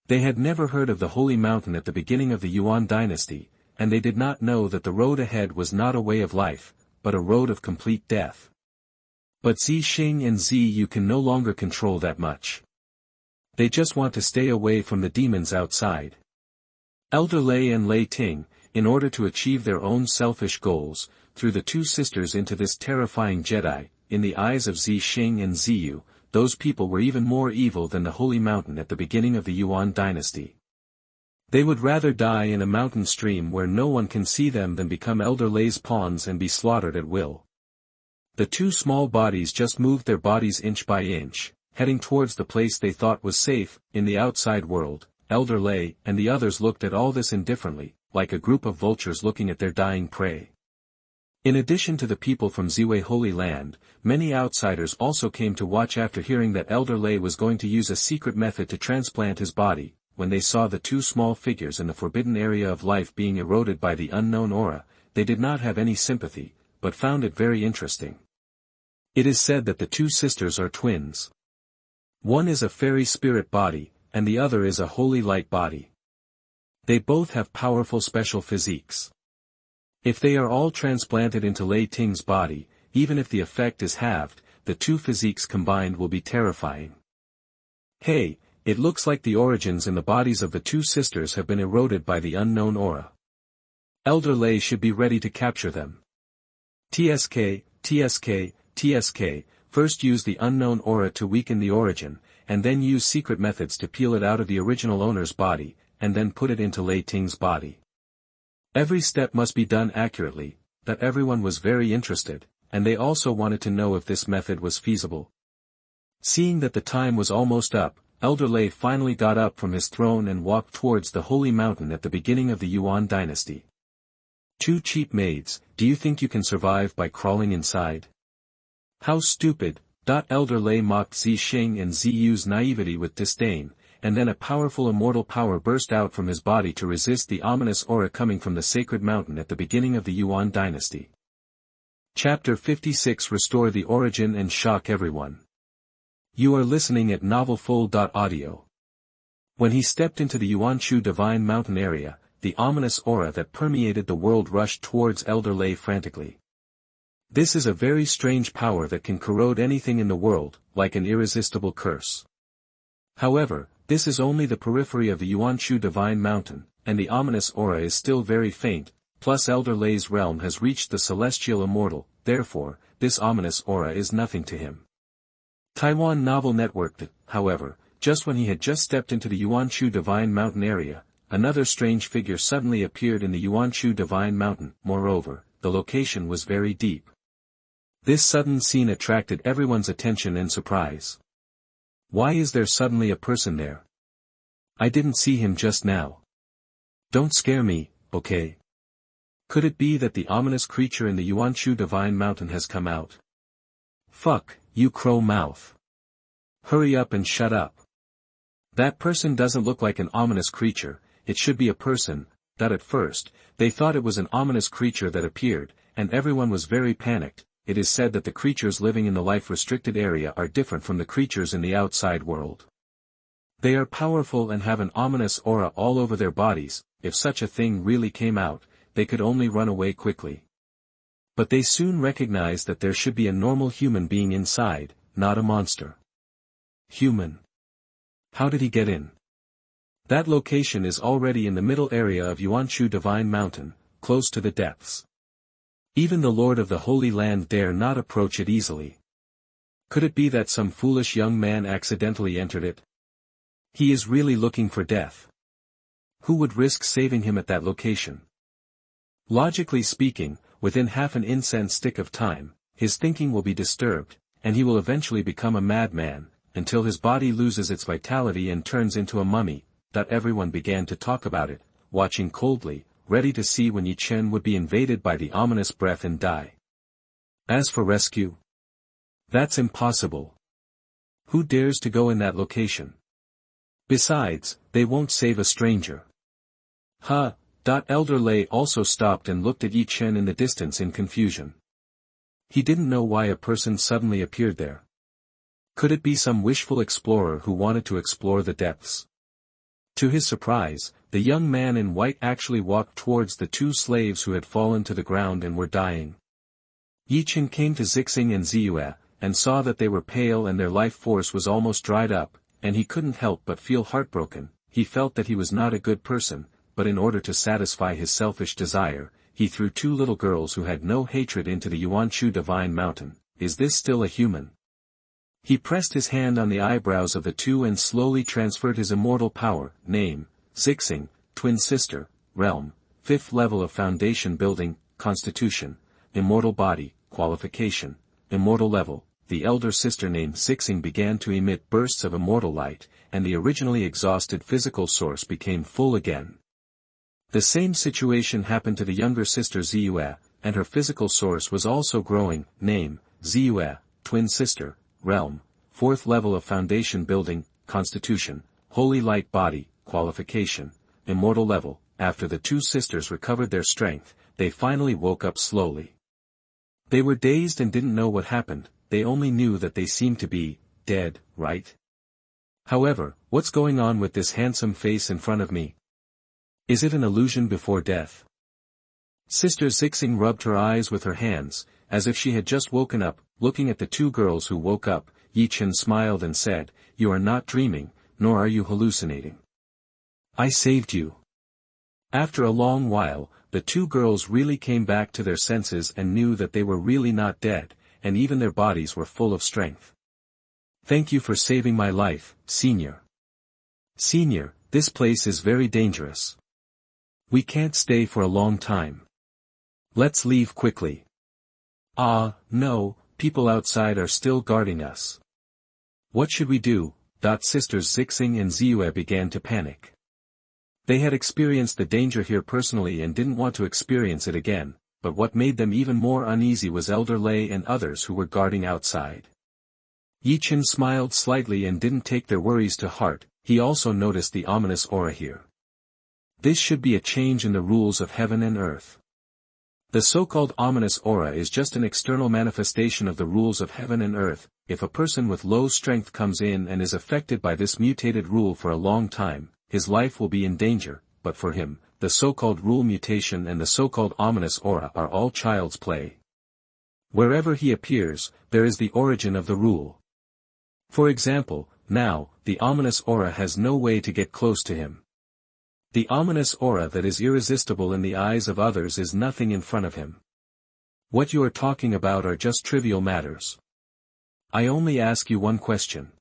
They had never heard of the Holy Mountain at the beginning of the Yuan dynasty, and they did not know that the road ahead was not a way of life, but a road of complete death. But Ye Chen and Ziyu can no longer control that much. They just want to stay away from the demons outside. Elder Lei and Lei Ting, in order to achieve their own selfish goals, threw the two sisters into this terrifying Jedi. In the eyes of Ye Chen and Ziyu, those people were even more evil than the Holy Mountain at the beginning of the Yuan dynasty. They would rather die in a mountain stream where no one can see them than become Elder Lei's pawns and be slaughtered at will. The two small bodies just moved their bodies inch by inch, heading towards the place they thought was safe. In the outside world, Elder Lei and the others looked at all this indifferently, like a group of vultures looking at their dying prey. In addition to the people from Ziwei Holy Land, many outsiders also came to watch after hearing that Elder Lei was going to use a secret method to transplant his body. When they saw the two small figures in the forbidden area of life being eroded by the unknown aura, they did not have any sympathy, but found it very interesting. It is said that the two sisters are twins. One is a fairy spirit body, and the other is a holy light body. They both have powerful special physiques. If they are all transplanted into Lei Ting's body, even if the effect is halved, the two physiques combined will be terrifying. Hey, it looks like the origins in the bodies of the two sisters have been eroded by the unknown aura. Elder Lei should be ready to capture them. TSK, first use the unknown aura to weaken the origin, and then use secret methods to peel it out of the original owner's body, and then put it into Lei Ting's body. Every step must be done accurately. That everyone was very interested, and they also wanted to know if this method was feasible. Seeing that the time was almost up, Elder Lei finally got up from his throne and walked towards the Holy Mountain at the beginning of the Yuan dynasty. Two cheap maids, do you think you can survive by crawling inside? How stupid. Elder Lei mocked Ye Chen and Ziyu's naivety with disdain, and then a powerful immortal power burst out from his body to resist the ominous aura coming from the sacred mountain at the beginning of the Yuan dynasty. Chapter 56 Restore the Origin and Shock Everyone. You are listening at novelfull.audio. When he stepped into the Yuanchu divine mountain area, the ominous aura that permeated the world rushed towards Elder Lei frantically. This is a very strange power that can corrode anything in the world, like an irresistible curse. However, this is only the periphery of the Yuanchu divine mountain, and the ominous aura is still very faint, plus Elder Lei's realm has reached the celestial immortal, therefore, this ominous aura is nothing to him. Taiwan Novel Network. However, just when he had just stepped into the Yuanchu divine mountain area, another strange figure suddenly appeared in the Yuanchu Divine Mountain. Moreover, the location was very deep. This sudden scene attracted everyone's attention and surprise. Why is there suddenly a person there? I didn't see him just now. Don't scare me, okay? Could it be that the ominous creature in the Yuanchu Divine Mountain has come out? Fuck, you crow mouth. Hurry up and shut up. That person doesn't look like an ominous creature, it should be a person. That at first, they thought it was an ominous creature that appeared, and everyone was very panicked. It is said that the creatures living in the life-restricted area are different from the creatures in the outside world. They are powerful and have an ominous aura all over their bodies. If such a thing really came out, they could only run away quickly. But they soon recognized that there should be a normal human being inside, not a monster. Human. How did he get in? That location is already in the middle area of Yuanchu Divine Mountain, close to the depths. Even the Lord of the Holy Land dare not approach it easily. Could it be that some foolish young man accidentally entered it? He is really looking for death. Who would risk saving him at that location? Logically speaking, within half an incense stick of time, his thinking will be disturbed, and he will eventually become a madman, until his body loses its vitality and turns into a mummy. That everyone began to talk about it, watching coldly, ready to see when Ye Chen would be invaded by the ominous breath and die. As for rescue, that's impossible. Who dares to go in that location? Besides, they won't save a stranger. Elder Lei also stopped and looked at Ye Chen in the distance in confusion. He didn't know why a person suddenly appeared there. Could it be some wishful explorer who wanted to explore the depths? To his surprise, the young man in white actually walked towards the two slaves who had fallen to the ground and were dying. Ye Chen came to Zixing and Ziyue, and saw that they were pale and their life force was almost dried up, and he couldn't help but feel heartbroken. He felt that he was not a good person, but in order to satisfy his selfish desire, he threw two little girls who had no hatred into the Yuanchu Divine Mountain. Is this still a human? He pressed his hand on the eyebrows of the two and slowly transferred his immortal power. Name, Zixing, twin sister, realm, 5th level of foundation building, constitution, immortal body, qualification, immortal level. The elder sister named Zixing began to emit bursts of immortal light, and the originally exhausted physical source became full again. The same situation happened to the younger sister Ziyue, and her physical source was also growing. Name, Ziyue, twin sister, realm, 4th level of foundation building, constitution, holy light body, qualification, immortal level. After the two sisters recovered their strength, they finally woke up slowly. They were dazed and didn't know what happened, they only knew that they seemed to be dead, right? However, what's going on with this handsome face in front of me? Is it an illusion before death? Sister Zixing rubbed her eyes with her hands, as if she had just woken up. Looking at the two girls who woke up, Ye Chen smiled and said, "You are not dreaming, nor are you hallucinating. I saved you." After a long while, the two girls really came back to their senses and knew that they were really not dead, and even their bodies were full of strength. "Thank you for saving my life, Senior. Senior, this place is very dangerous. We can't stay for a long time. Let's leave quickly." No, people outside are still guarding us. What should we do? Sisters Zixing and Ziyue began to panic. They had experienced the danger here personally and didn't want to experience it again, but what made them even more uneasy was Elder Lei and others who were guarding outside. Ye Chen smiled slightly and didn't take their worries to heart. He also noticed the ominous aura here. This should be a change in the rules of heaven and earth. The so-called ominous aura is just an external manifestation of the rules of heaven and earth. If a person with low strength comes in and is affected by this mutated rule for a long time, his life will be in danger, but for him, the so-called rule mutation and the so-called ominous aura are all child's play. Wherever he appears, there is the origin of the rule. For example, now, the ominous aura has no way to get close to him. The ominous aura that is irresistible in the eyes of others is nothing in front of him. What you are talking about are just trivial matters. I only ask you one question.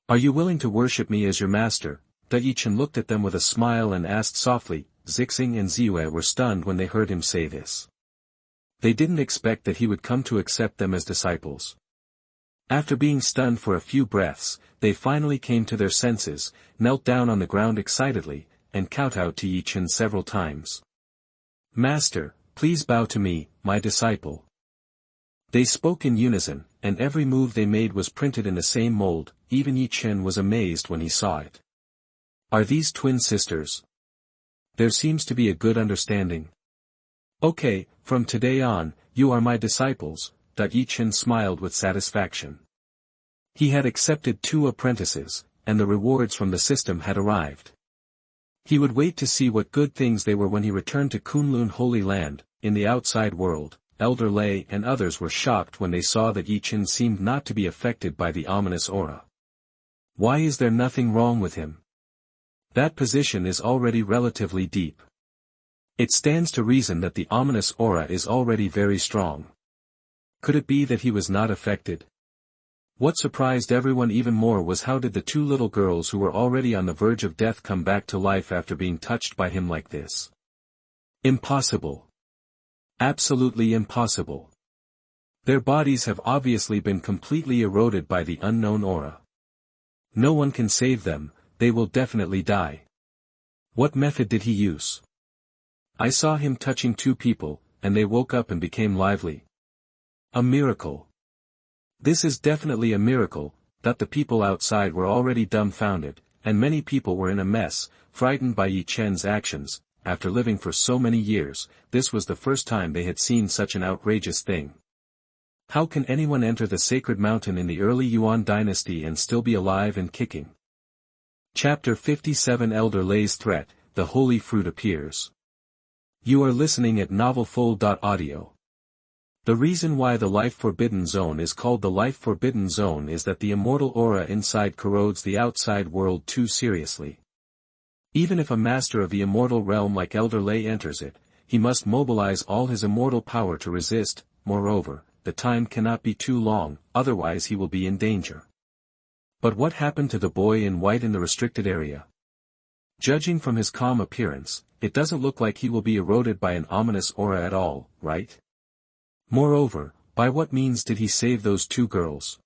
Are you willing to worship me as your master? Ye Chen looked at them with a smile and asked softly. Zixing and Ziyue were stunned when they heard him say this. They didn't expect that he would come to accept them as disciples. After being stunned for a few breaths, they finally came to their senses, knelt down on the ground excitedly, and kowtowed to Ye Chen several times. "Master, please bow to me, my disciple." They spoke in unison, and every move they made was printed in the same mold. Even Ye Chen was amazed when he saw it. "Are these twin sisters? There seems to be a good understanding. Okay, from today on, you are my disciples." Ye Chen smiled with satisfaction. He had accepted 2 apprentices, and the rewards from the system had arrived. He would wait to see what good things they were when he returned to Kunlun Holy Land. In the outside world, Elder Lei and others were shocked when they saw that Ye Chen seemed not to be affected by the ominous aura. Why is there nothing wrong with him? That position is already relatively deep. It stands to reason that the ominous aura is already very strong. Could it be that he was not affected? What surprised everyone even more was how did the 2 little girls who were already on the verge of death come back to life after being touched by him like this? Impossible. Absolutely impossible. Their bodies have obviously been completely eroded by the unknown aura. No one can save them, they will definitely die. What method did he use? I saw him touching 2 people, and they woke up and became lively. A miracle. This is definitely a miracle, that the people outside were already dumbfounded, and many people were in a mess, frightened by Ye Chen's actions. After living for so many years, this was the first time they had seen such an outrageous thing. How can anyone enter the sacred mountain in the early Yuan dynasty and still be alive and kicking? Chapter 57 Elder Lei's Threat, the Holy Fruit appears. You are listening at novelfull.audio. The reason why the Life Forbidden Zone is called the Life Forbidden Zone is that the immortal aura inside corrodes the outside world too seriously. Even if a master of the immortal realm like Elder Lei enters it, he must mobilize all his immortal power to resist. Moreover, the time cannot be too long, otherwise he will be in danger. But what happened to the boy in white in the restricted area? Judging from his calm appearance, it doesn't look like he will be eroded by an ominous aura at all, right? Moreover, by what means did he save those 2 girls?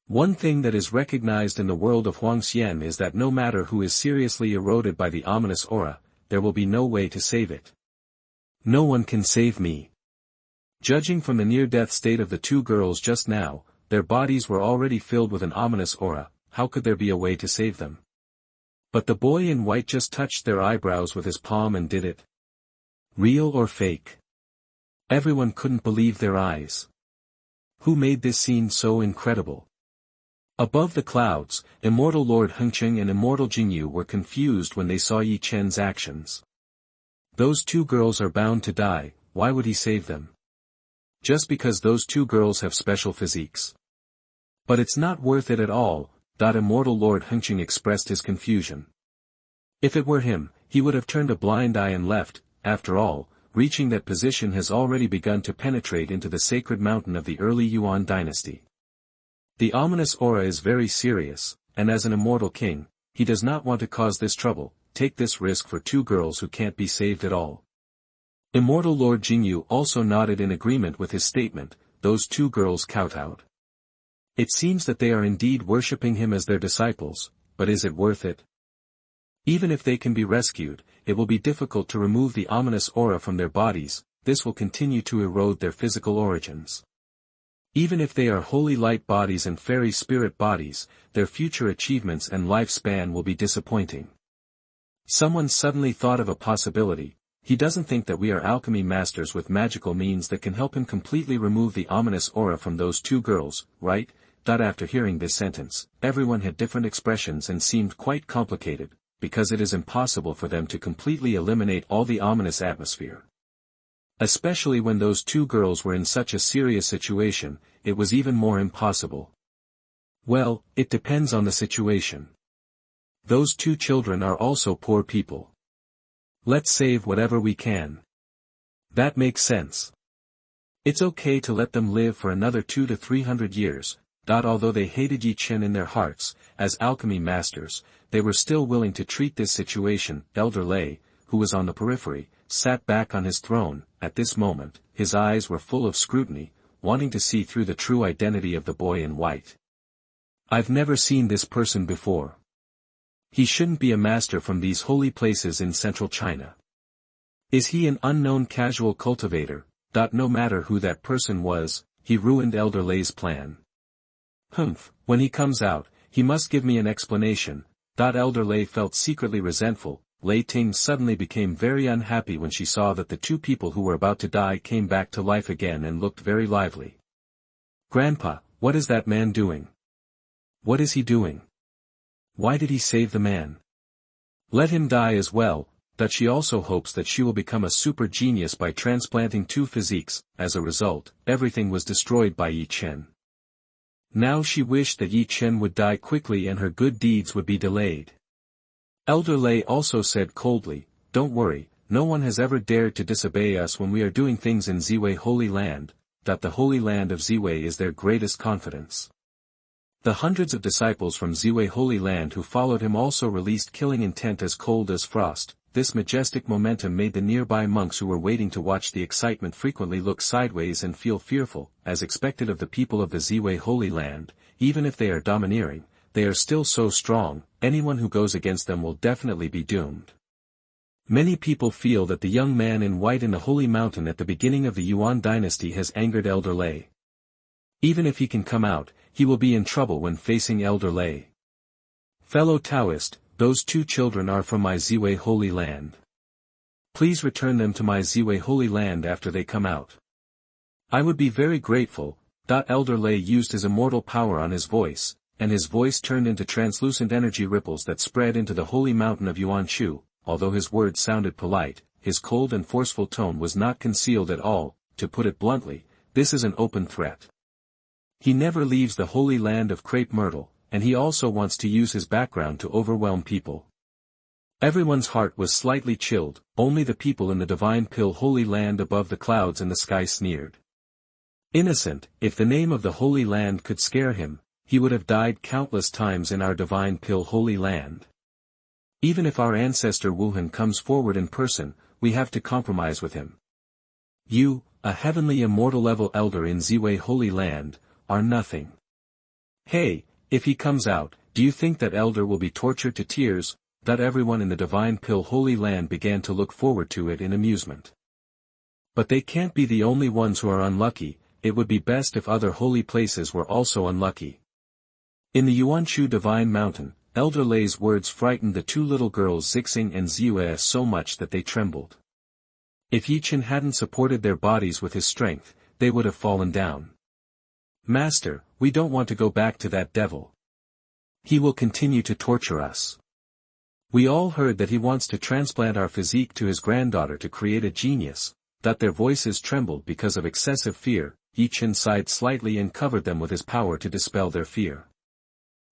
One thing that is recognized in the world of Huangxian is that no matter who is seriously eroded by the ominous aura, there will be no way to save it. No one can save me. Judging from the near-death state of the 2 girls just now, their bodies were already filled with an ominous aura. How could there be a way to save them? But the boy in white just touched their eyebrows with his palm and did it. Real or fake? Everyone couldn't believe their eyes. Who made this scene so incredible? Above the clouds, Immortal Lord Hengqing and Immortal Jingyu were confused when they saw Ye Chen's actions. Those 2 girls are bound to die, why would he save them? Just because those 2 girls have special physiques. But it's not worth it at all. Immortal Lord Hengqing expressed his confusion. If it were him, he would have turned a blind eye and left. After all, reaching that position has already begun to penetrate into the sacred mountain of the early Yuan dynasty. The ominous aura is very serious, and as an immortal king, he does not want to cause this trouble, take this risk for 2 girls who can't be saved at all. Immortal Lord Jingyu also nodded in agreement with his statement. Those 2 girls kowtowed. It seems that they are indeed worshipping him as their disciples, but is it worth it? Even if they can be rescued, it will be difficult to remove the ominous aura from their bodies. This will continue to erode their physical origins. Even if they are holy light bodies and fairy spirit bodies, their future achievements and lifespan will be disappointing. Someone suddenly thought of a possibility. He doesn't think that we are alchemy masters with magical means that can help him completely remove the ominous aura from those 2 girls, right? After hearing this sentence, everyone had different expressions and seemed quite complicated, because it is impossible for them to completely eliminate all the ominous atmosphere. Especially when those 2 girls were in such a serious situation, it was even more impossible. Well, it depends on the situation. Those 2 children are also poor people. Let's save whatever we can. That makes sense. It's okay to let them live for another 200 to 300 years, Although they hated Ye Chen in their hearts, as alchemy masters, they were still willing to treat this situation. Elder Lei, who was on the periphery, sat back on his throne. At this moment, his eyes were full of scrutiny, wanting to see through the true identity of the boy in white. I've never seen this person before. He shouldn't be a master from these holy places in central China. Is he an unknown casual cultivator? No matter who that person was, he ruined Elder Lei's plan. When he comes out, he must give me an explanation. Elder Lei felt secretly resentful. Lei Ting suddenly became very unhappy when she saw that the two people who were about to die came back to life again and looked very lively. Grandpa, what is that man doing? What is he doing? Why did he save the man? Let him die as well. She also hopes that she will become a super genius by transplanting two physiques. As a result, everything was destroyed by Ye Chen. Now she wished that Ye Chen would die quickly and her good deeds would be delayed. Elder Lei also said coldly, "Don't worry, no one has ever dared to disobey us when we are doing things in Ziwei Holy Land. The Holy Land of Ziwei is their greatest confidence." The hundreds of disciples from Ziwei Holy Land who followed him also released killing intent as cold as frost. This majestic momentum made the nearby monks who were waiting to watch the excitement frequently look sideways and feel fearful. As expected of the people of the Ziwei Holy Land, even if they are domineering, they are still so strong. Anyone who goes against them will definitely be doomed. Many people feel that the young man in white in the Holy Mountain at the beginning of the Yuan dynasty has angered Elder Lei. Even if he can come out, he will be in trouble when facing Elder Lei. Fellow Taoist, those two children are from my Ziwei Holy Land. Please return them to my Ziwei Holy Land after they come out. I would be very grateful. Elder Lei used his immortal power on his voice, and his voice turned into translucent energy ripples that spread into the holy mountain of Yuanchu. Although his words sounded polite, his cold and forceful tone was not concealed at all. To put it bluntly, this is an open threat. He never leaves the holy land of crepe myrtle, and he also wants to use his background to overwhelm people. Everyone's heart was slightly chilled. Only the people in the divine pill holy land above the clouds and the sky sneered. Innocent, if the name of the holy land could scare him, he would have died countless times in our divine pill holy land. Even if our ancestor Wuhen comes forward in person, we have to compromise with him. You, a heavenly immortal-level elder in Ziwei Holy Land, are nothing. Hey, if he comes out, do you think that elder will be tortured to tears? Everyone in the divine pill holy land began to look forward to it in amusement. But they can't be the only ones who are unlucky. It would be best if other holy places were also unlucky. In the Yuanchu divine mountain, Elder Lei's words frightened the two little girls Zixing and Ziyue so much that they trembled. If Ye Chen hadn't supported their bodies with his strength, they would have fallen down. Master, we don't want to go back to that devil. He will continue to torture us. We all heard that he wants to transplant our physique to his granddaughter to create a genius. Their voices trembled because of excessive fear. Ye Chen sighed slightly and covered them with his power to dispel their fear.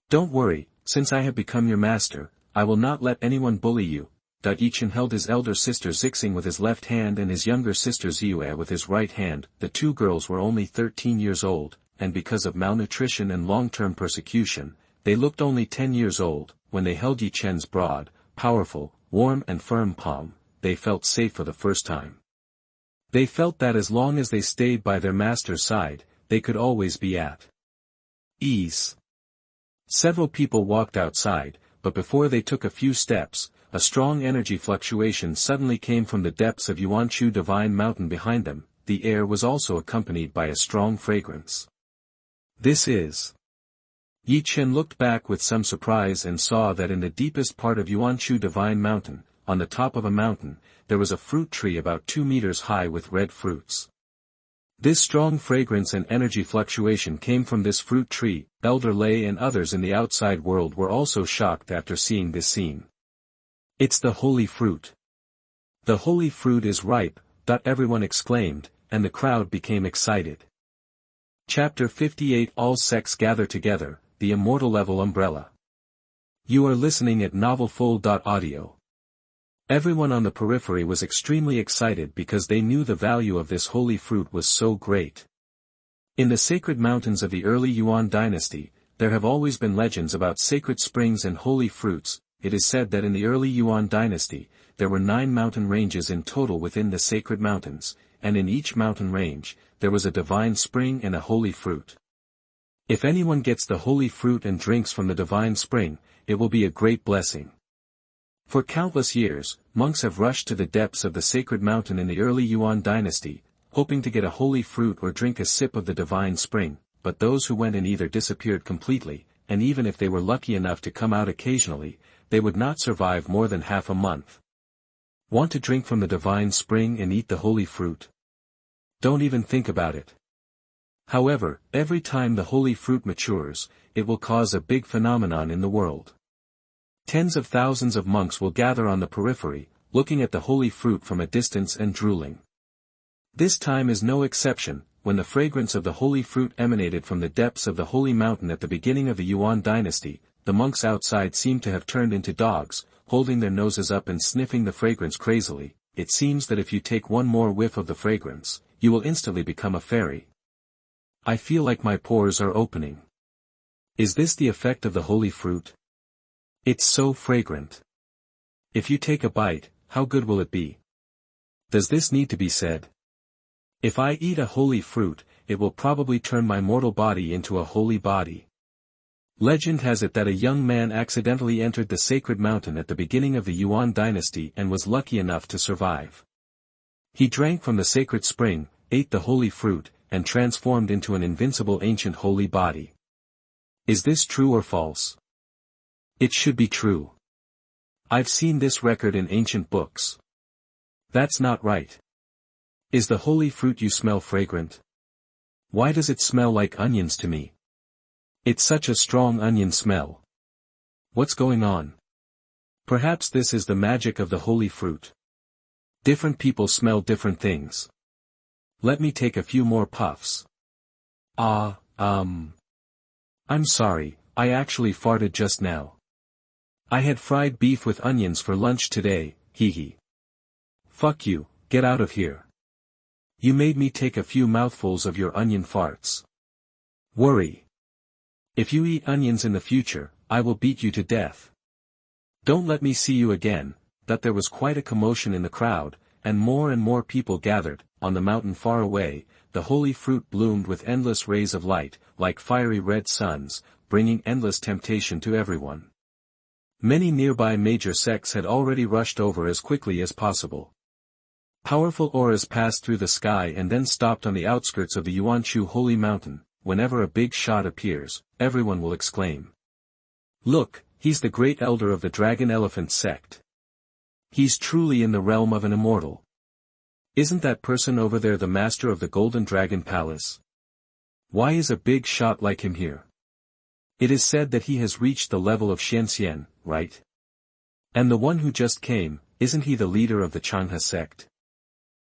Don't worry, since I have become your master, I will not let anyone bully you. Ye Chen held his elder sister Zixing with his left hand and his younger sister Ziyue with his right hand. The two girls were only 13 years old, and because of malnutrition and long-term persecution, they looked only 10 years old. When they held Ye Chen's broad, powerful, warm and firm palm, they felt safe for the first time. They felt that as long as they stayed by their master's side, they could always be at ease. Several people walked outside, but before they took a few steps, a strong energy fluctuation suddenly came from the depths of Yuanchu divine mountain behind them. The air was also accompanied by a strong fragrance. This is... Ye Chen looked back with some surprise and saw that in the deepest part of Yuanchu divine mountain, on the top of a mountain, there was a fruit tree about 2 meters high with red fruits. This strong fragrance and energy fluctuation came from this fruit tree. Elder Lei and others in the outside world were also shocked after seeing this scene. It's the holy fruit. The holy fruit is ripe, everyone exclaimed, and the crowd became excited. Chapter 58 All sects gather together, the Immortal-level Umbrella. You are listening at novelfull.audio. Everyone on the periphery was extremely excited because they knew the value of this holy fruit was so great. In the sacred mountains of the early Yuan dynasty, there have always been legends about sacred springs and holy fruits. It is said that in the early Yuan dynasty, there were 9 mountain ranges in total within the sacred mountains, and in each mountain range, there was a divine spring and a holy fruit. If anyone gets the holy fruit and drinks from the divine spring, it will be a great blessing. For countless years, monks have rushed to the depths of the sacred mountain in the early Yuan dynasty, hoping to get a holy fruit or drink a sip of the divine spring, but those who went in either disappeared completely, and even if they were lucky enough to come out occasionally, they would not survive more than half a month. Want to drink from the divine spring and eat the holy fruit? Don't even think about it. However, every time the holy fruit matures, it will cause a big phenomenon in the world. Tens of thousands of monks will gather on the periphery, looking at the holy fruit from a distance and drooling. This time is no exception. When the fragrance of the holy fruit emanated from the depths of the holy mountain at the beginning of the Yuan dynasty, the monks outside seemed to have turned into dogs, holding their noses up and sniffing the fragrance crazily. It seems that if you take one more whiff of the fragrance, you will instantly become a fairy. I feel like my pores are opening. Is this the effect of the holy fruit? It's so fragrant. If you take a bite, how good will it be? Does this need to be said? If I eat a holy fruit, it will probably turn my mortal body into a holy body. Legend has it that a young man accidentally entered the sacred mountain at the beginning of the Yuan dynasty and was lucky enough to survive. He drank from the sacred spring, ate the holy fruit, and transformed into an invincible ancient holy body. Is this true or false? It should be true. I've seen this record in ancient books. That's not right. Is the holy fruit you smell fragrant? Why does it smell like onions to me? It's such a strong onion smell. What's going on? Perhaps this is the magic of the holy fruit. Different people smell different things. Let me take a few more puffs. I'm sorry, I actually farted just now. I had fried beef with onions for lunch today, hee. Fuck you, get out of here. You made me take a few mouthfuls of your onion farts. Worry. If you eat onions in the future, I will beat you to death. Don't let me see you again. That there was quite a commotion in the crowd, and more people gathered. On the mountain far away, the holy fruit bloomed with endless rays of light, like fiery red suns, bringing endless temptation to everyone. Many nearby major sects had already rushed over as quickly as possible. Powerful auras passed through the sky and then stopped on the outskirts of the Yuanchu holy mountain. Whenever a big shot appears, everyone will exclaim. Look, he's the great elder of the Dragon Elephant sect. He's truly in the realm of an immortal. Isn't that person over there the master of the Golden Dragon Palace? Why is a big shot like him here? It is said that he has reached the level of Xianxian, right? And the one who just came, isn't he the leader of the Xuanhuan sect?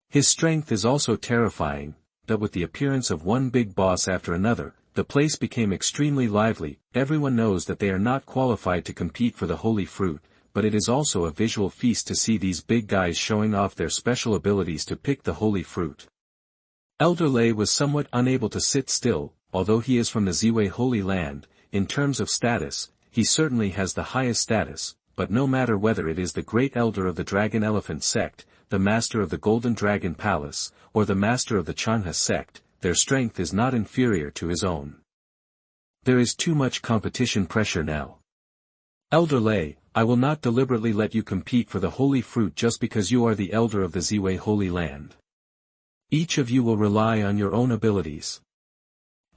His strength is also terrifying, that with the appearance of one big boss after another, the place became extremely lively. Everyone knows that they are not qualified to compete for the holy fruit, but it is also a visual feast to see these big guys showing off their special abilities to pick the holy fruit. Elder Lei was somewhat unable to sit still. Although he is from the Ziwei Holy Land, in terms of status, he certainly has the highest status, but no matter whether it is the great elder of the Dragon Elephant sect, the master of the Golden Dragon Palace, or the master of the Xuanhuan sect, their strength is not inferior to his own. There is too much competition pressure now. Elder Lei, I will not deliberately let you compete for the holy fruit just because you are the elder of the Ziwei Holy Land. Each of you will rely on your own abilities.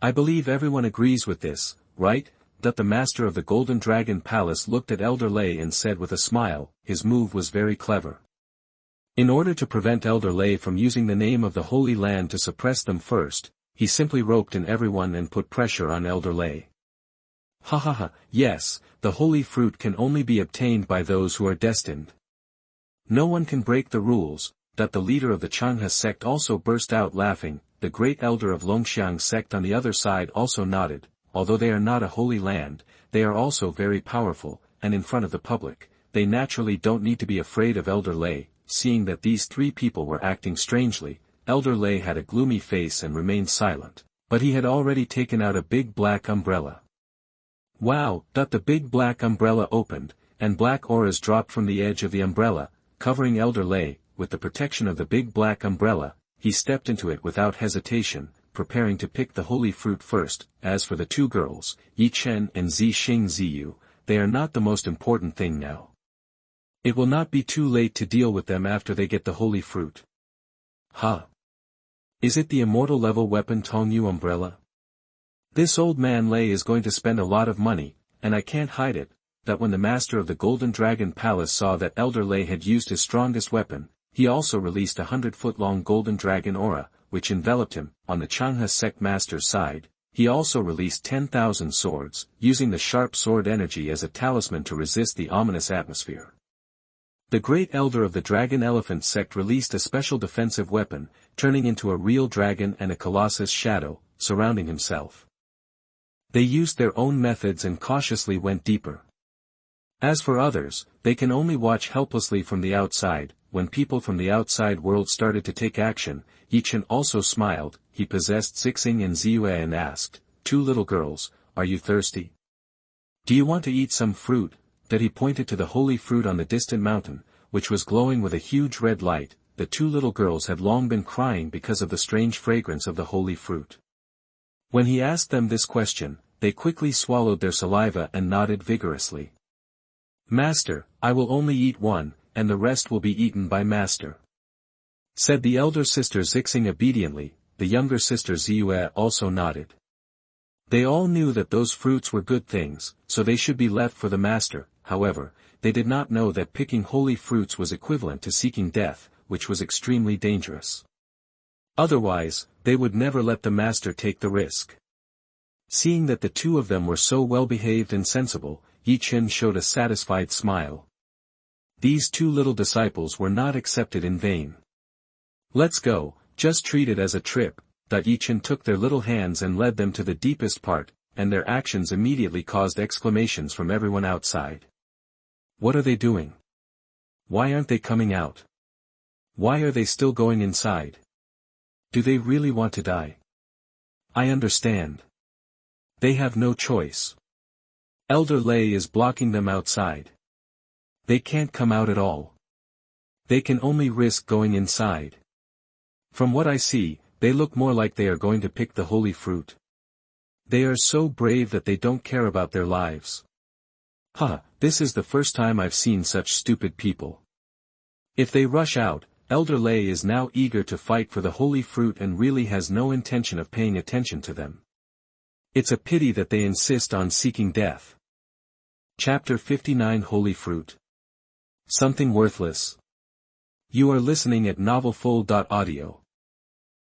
I believe everyone agrees with this, right? That the master of the Golden Dragon Palace looked at Elder Lei and said with a smile, his move was very clever. In order to prevent Elder Lei from using the name of the Holy Land to suppress them first, he simply roped in everyone and put pressure on Elder Lei. Yes, the holy fruit can only be obtained by those who are destined. No one can break the rules. That the leader of the Xuanhuan sect also burst out laughing. The great elder of Longxiang sect on the other side also nodded. Although they are not a holy land, they are also very powerful, and in front of the public, they naturally don't need to be afraid of Elder Lei. Seeing that these three people were acting strangely, Elder Lei had a gloomy face and remained silent. But he had already taken out a big black umbrella. Wow! The big black umbrella opened, and black auras dropped from the edge of the umbrella, covering Elder Lei. With the protection of the big black umbrella, he stepped into it without hesitation, preparing to pick the holy fruit first. As for the two girls, Ye Chen and Zixing Ziyu, they are not the most important thing now. It will not be too late to deal with them after they get the holy fruit. Huh? Is it the immortal-level weapon Tongyu umbrella? This old man Lei is going to spend a lot of money, and I can't hide it, that when the master of the Golden Dragon Palace saw that Elder Lei had used his strongest weapon, he also released 100-foot-long golden dragon aura, which enveloped him. On the Changhe sect master's side, he also released 10,000 swords, using the sharp sword energy as a talisman to resist the ominous atmosphere. The great elder of the Dragon Elephant sect released a special defensive weapon, turning into a real dragon and a colossus shadow, surrounding himself. They used their own methods and cautiously went deeper. As for others, they can only watch helplessly from the outside. When people from the outside world started to take action, Ye Chen also smiled. He possessed Zixing and Ziyue and asked, "Two little girls, are you thirsty? Do you want to eat some fruit?" That he pointed to the holy fruit on the distant mountain, which was glowing with a huge red light. The two little girls had long been crying because of the strange fragrance of the holy fruit. When he asked them this question, they quickly swallowed their saliva and nodded vigorously. "Master, I will only eat one, and the rest will be eaten by Master," said the elder sister Zixing obediently. The younger sister Ziyue also nodded. They all knew that those fruits were good things, so they should be left for the Master. However, they did not know that picking holy fruits was equivalent to seeking death, which was extremely dangerous. Otherwise, they would never let the Master take the risk. Seeing that the two of them were so well-behaved and sensible, Ye Chen showed a satisfied smile. These two little disciples were not accepted in vain. "Let's go, just treat it as a trip." Ye Chen took their little hands and led them to the deepest part, and their actions immediately caused exclamations from everyone outside. What are they doing? Why aren't they coming out? Why are they still going inside? Do they really want to die? I understand. They have no choice. Elder Lei is blocking them outside. They can't come out at all. They can only risk going inside. From what I see, they look more like they are going to pick the holy fruit. They are so brave that they don't care about their lives. This is the first time I've seen such stupid people. If they rush out, Elder Lei is now eager to fight for the holy fruit and really has no intention of paying attention to them. It's a pity that they insist on seeking death. Chapter 59 Holy Fruit. Something worthless. You are listening at novelfull.audio.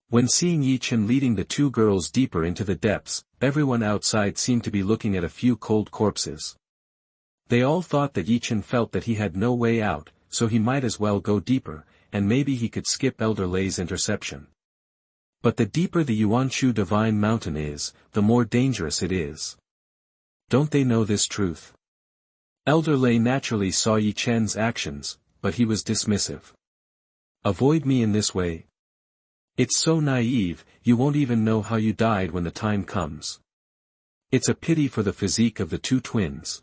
When seeing Ye Chen leading the two girls deeper into the depths, everyone outside seemed to be looking at a few cold corpses. They all thought that Ye Chen felt that he had no way out, so he might as well go deeper, and maybe he could skip Elder Lei's interception. But the deeper the Yuanchu divine mountain is, the more dangerous it is. Don't they know this truth? Elder Lei naturally saw Ye Chen's actions, but he was dismissive. Avoid me in this way? It's so naive, you won't even know how you died when the time comes. It's a pity for the physique of the two twins.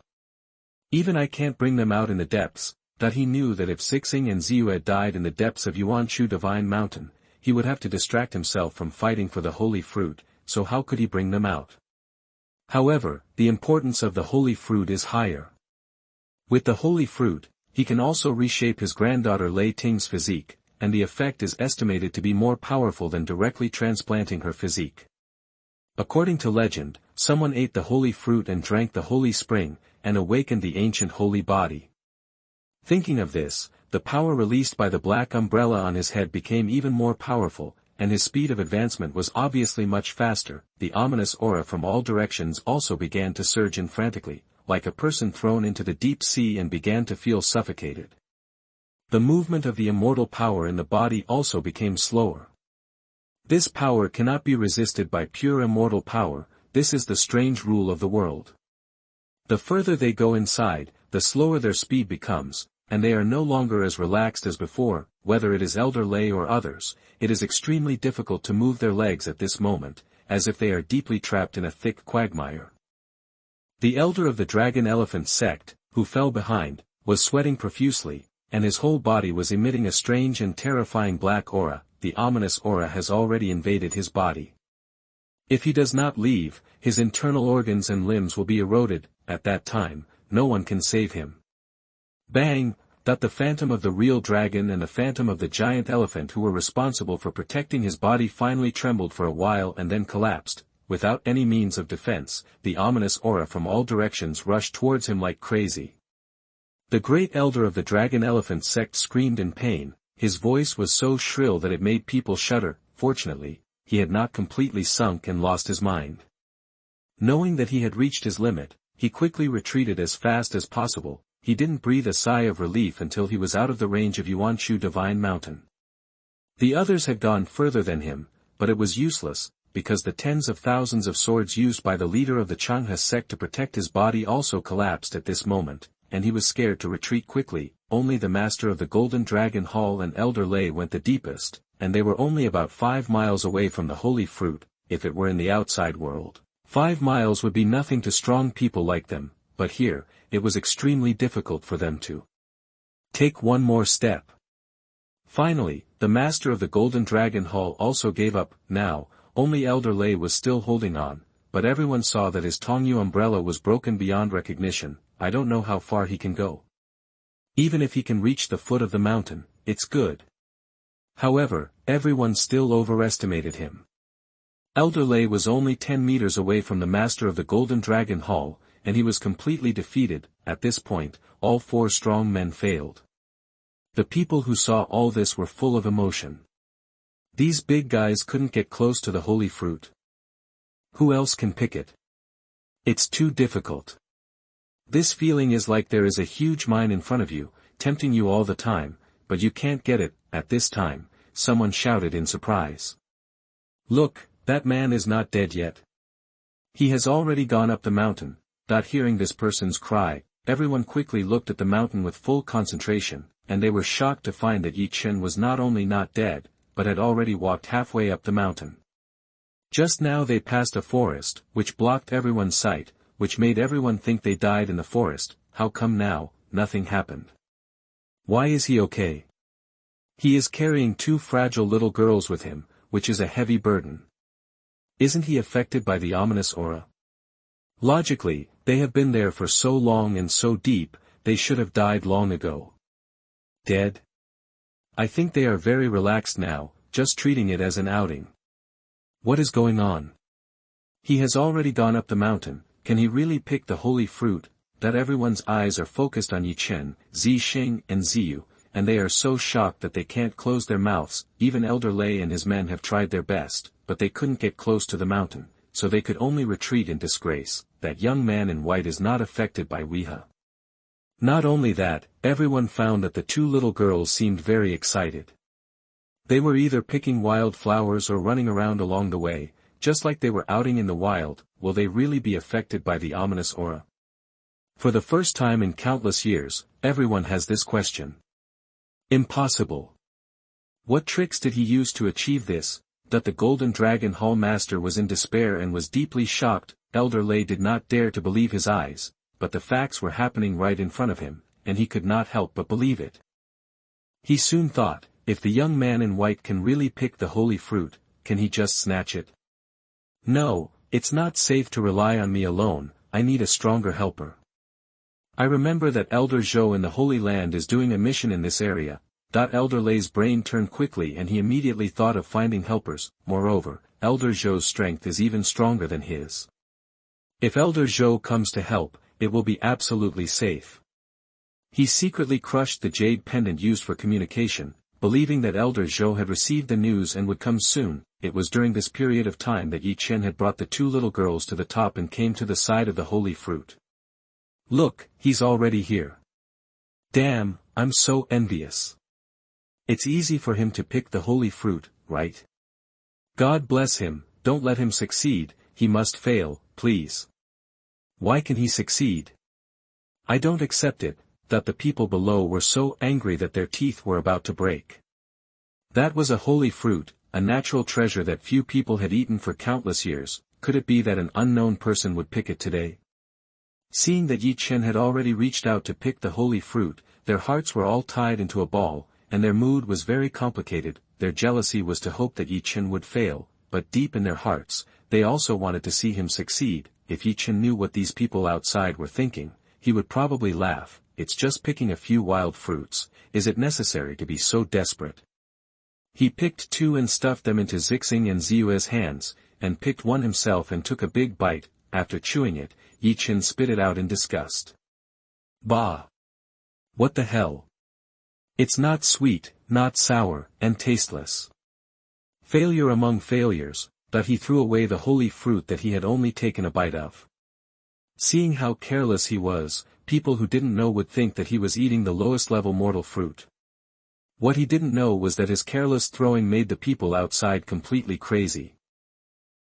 Even I can't bring them out in the depths. That he knew that if Zixing and Ziyue died in the depths of Yuanchu divine mountain, he would have to distract himself from fighting for the holy fruit, so how could he bring them out? However, the importance of the holy fruit is higher. With the holy fruit, he can also reshape his granddaughter Lei Ting's physique, and the effect is estimated to be more powerful than directly transplanting her physique. According to legend, someone ate the holy fruit and drank the holy spring, and awakened the ancient holy body. Thinking of this, the power released by the black umbrella on his head became even more powerful, and his speed of advancement was obviously much faster. The ominous aura from all directions also began to surge in frantically, like a person thrown into the deep sea and began to feel suffocated. The movement of the immortal power in the body also became slower. This power cannot be resisted by pure immortal power. This is the strange rule of the world. The further they go inside, the slower their speed becomes, and they are no longer as relaxed as before. Whether it is Elder Lei or others, it is extremely difficult to move their legs at this moment, as if they are deeply trapped in a thick quagmire. The elder of the dragon-elephant sect, who fell behind, was sweating profusely, and his whole body was emitting a strange and terrifying black aura. The ominous aura has already invaded his body. If he does not leave, his internal organs and limbs will be eroded. At that time, no one can save him. Bang! That the phantom of the real dragon and the phantom of the giant elephant who were responsible for protecting his body finally trembled for a while and then collapsed. Without any means of defense, the ominous aura from all directions rushed towards him like crazy. The great elder of the dragon-elephant sect screamed in pain. His voice was so shrill that it made people shudder. Fortunately, he had not completely sunk and lost his mind. Knowing that he had reached his limit, he quickly retreated as fast as possible. He didn't breathe a sigh of relief until he was out of the range of Yuanchu Divine Mountain. The others had gone further than him, but it was useless, because the tens of thousands of swords used by the leader of the Changhe sect to protect his body also collapsed at this moment, and he was scared to retreat quickly. Only the master of the Golden Dragon Hall and Elder Lei went the deepest, and they were only about 5 miles away from the holy fruit. If it were in the outside world, 5 miles would be nothing to strong people like them, but here, it was extremely difficult for them to take one more step. Finally, the master of the Golden Dragon Hall also gave up. Now, only Elder Lei was still holding on, but everyone saw that his Tongyu umbrella was broken beyond recognition. I don't know how far he can go. Even if he can reach the foot of the mountain, it's good. However, everyone still overestimated him. Elder Lei was only 10 meters away from the master of the Golden Dragon Hall, and he was completely defeated. At this point, all 4 strong men failed. The people who saw all this were full of emotion. These big guys couldn't get close to the holy fruit. Who else can pick it? It's too difficult. This feeling is like there is a huge mine in front of you, tempting you all the time, but you can't get it. At this time, someone shouted in surprise. Look, that man is not dead yet. He has already gone up the mountain. Hearing this person's cry, everyone quickly looked at the mountain with full concentration, and they were shocked to find that Ye Chen was not only not dead, but had already walked halfway up the mountain. Just now they passed a forest, which blocked everyone's sight, which made everyone think they died in the forest. How come now, nothing happened? Why is he okay? He is carrying 2 fragile little girls with him, which is a heavy burden. Isn't he affected by the ominous aura? Logically, they have been there for so long and so deep, they should have died long ago. Dead? I think they are very relaxed now, just treating it as an outing. What is going on? He has already gone up the mountain. Can he really pick the holy fruit? That everyone's eyes are focused on Ye Chen, Zixing and Ziyu, and they are so shocked that they can't close their mouths. Even Elder Lei and his men have tried their best, but they couldn't get close to the mountain, so they could only retreat in disgrace. That young man in white is not affected by Wuhen. Not only that, everyone found that the 2 little girls seemed very excited. They were either picking wild flowers or running around along the way, just like they were outing in the wild. Will they really be affected by the ominous aura? For the first time in countless years, everyone has this question. Impossible. What tricks did he use to achieve this? That the Golden Dragon Hall Master was in despair and was deeply shocked. Elder Lei did not dare to believe his eyes, but the facts were happening right in front of him, and he could not help but believe it. He soon thought, if the young man in white can really pick the holy fruit, can he just snatch it? No, it's not safe to rely on me alone. I need a stronger helper. I remember that Elder Zhou in the Holy Land is doing a mission in this area. Elder Lei's brain turned quickly and he immediately thought of finding helpers. Moreover, Elder Zhou's strength is even stronger than his. If Elder Zhou comes to help, it will be absolutely safe. He secretly crushed the jade pendant used for communication, believing that Elder Zhou had received the news and would come soon. It was during this period of time that Ye Chen had brought the 2 little girls to the top and came to the side of the holy fruit. Look, he's already here. Damn, I'm so envious. It's easy for him to pick the holy fruit, right? God bless him. Don't let him succeed. He must fail, please. Why can he succeed? I don't accept it. That the people below were so angry that their teeth were about to break. That was a holy fruit. a natural treasure that few people had eaten for countless years. Could it be that an unknown person would pick it today? Seeing that Ye Chen had already reached out to pick the holy fruit, their hearts were all tied into a ball, and their mood was very complicated. Their jealousy was to hope that Ye Chen would fail, but deep in their hearts, they also wanted to see him succeed. If Ye Chen knew what these people outside were thinking, he would probably laugh. It's just picking a few wild fruits, is it necessary to be so desperate? He picked two and stuffed them into Zixing and Ziyue's hands, and picked one himself and took a big bite. After chewing it, Ye Chen spit it out in disgust. Bah! What the hell? It's not sweet, not sour, and tasteless. Failure among failures, but he threw away the holy fruit that he had only taken a bite of. Seeing how careless he was, people who didn't know would think that he was eating the lowest level mortal fruit. What he didn't know was that his careless throwing made the people outside completely crazy.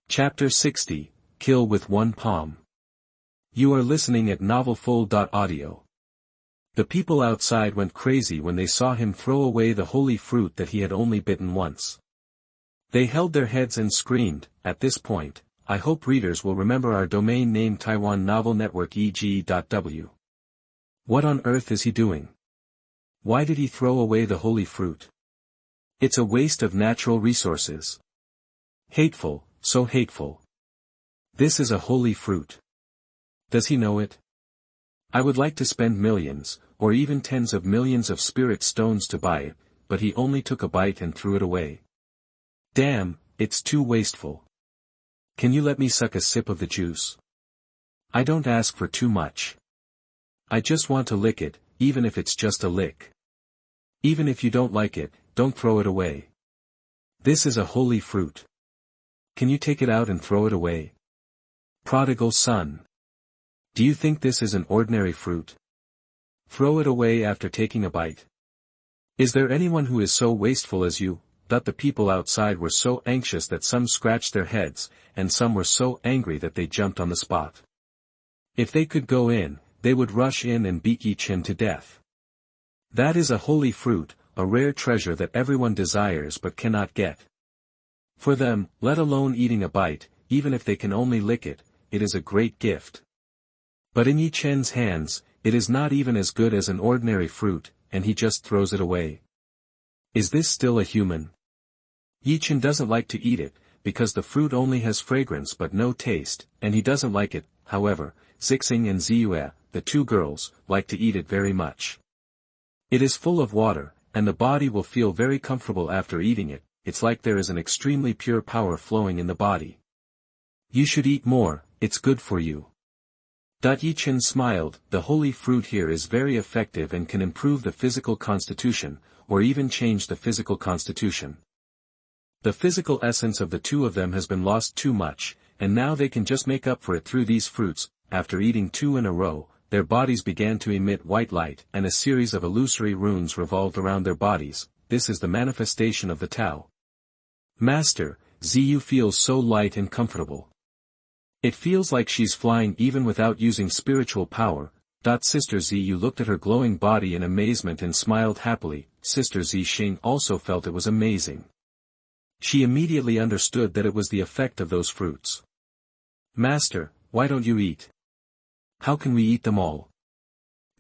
Chapter 60, Kill with One Palm. You are listening at NovelFull.audio. The people outside went crazy when they saw him throw away the holy fruit that he had only bitten once. They held their heads and screamed. At this point, I hope readers will remember our domain name Taiwan Novel Network EG.W. What on earth is he doing? Why did he throw away the holy fruit? It's a waste of natural resources. Hateful, so hateful. This is a holy fruit. Does he know it? I would like to spend millions, or even tens of millions of spirit stones to buy it, but he only took a bite and threw it away. Damn, it's too wasteful. Can you let me suck a sip of the juice? I don't ask for too much. I just want to lick it, even if it's just a lick. Even if you don't like it, don't throw it away. This is a holy fruit. Can you take it out and throw it away? Prodigal son. Do you think this is an ordinary fruit? Throw it away after taking a bite. Is there anyone who is so wasteful as you? That the people outside were so anxious that some scratched their heads, and some were so angry that they jumped on the spot. If they could go in, they would rush in and beat Ye Chen to death. That is a holy fruit, a rare treasure that everyone desires but cannot get. For them, let alone eating a bite, even if they can only lick it, it is a great gift. But in Ye Chen's hands, it is not even as good as an ordinary fruit, and he just throws it away. Is this still a human? Ye Chen doesn't like to eat it, because the fruit only has fragrance but no taste, and he doesn't like it. However, Zixing and Ziyue, the two girls, like to eat it very much. It is full of water, and the body will feel very comfortable after eating it. It's like there is an extremely pure power flowing in the body. You should eat more, it's good for you. Ye Chen smiled. The holy fruit here is very effective and can improve the physical constitution, or even change the physical constitution. The physical essence of the two of them has been lost too much, and now they can just make up for it through these fruits. After eating two in a row, their bodies began to emit white light, and a series of illusory runes revolved around their bodies. This is the manifestation of the Tao. Master, Ziyu feels so light and comfortable. It feels like she's flying even without using spiritual power. Sister Ziyu looked at her glowing body in amazement and smiled happily. Sister Zixing also felt it was amazing. She immediately understood that it was the effect of those fruits. Master, why don't you eat? How can we eat them all?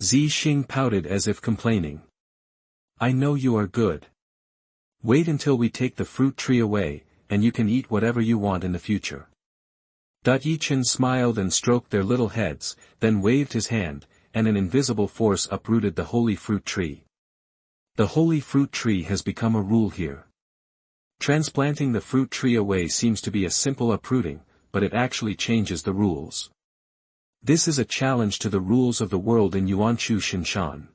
Zixing pouted as if complaining. I know you are good. Wait until we take the fruit tree away, and you can eat whatever you want in the future. Ye Chen smiled and stroked their little heads, then waved his hand, and an invisible force uprooted the holy fruit tree. The holy fruit tree has become a rule here. Transplanting the fruit tree away seems to be a simple uprooting, but it actually changes the rules. This is a challenge to the rules of the world in Yuanchu Shinshan.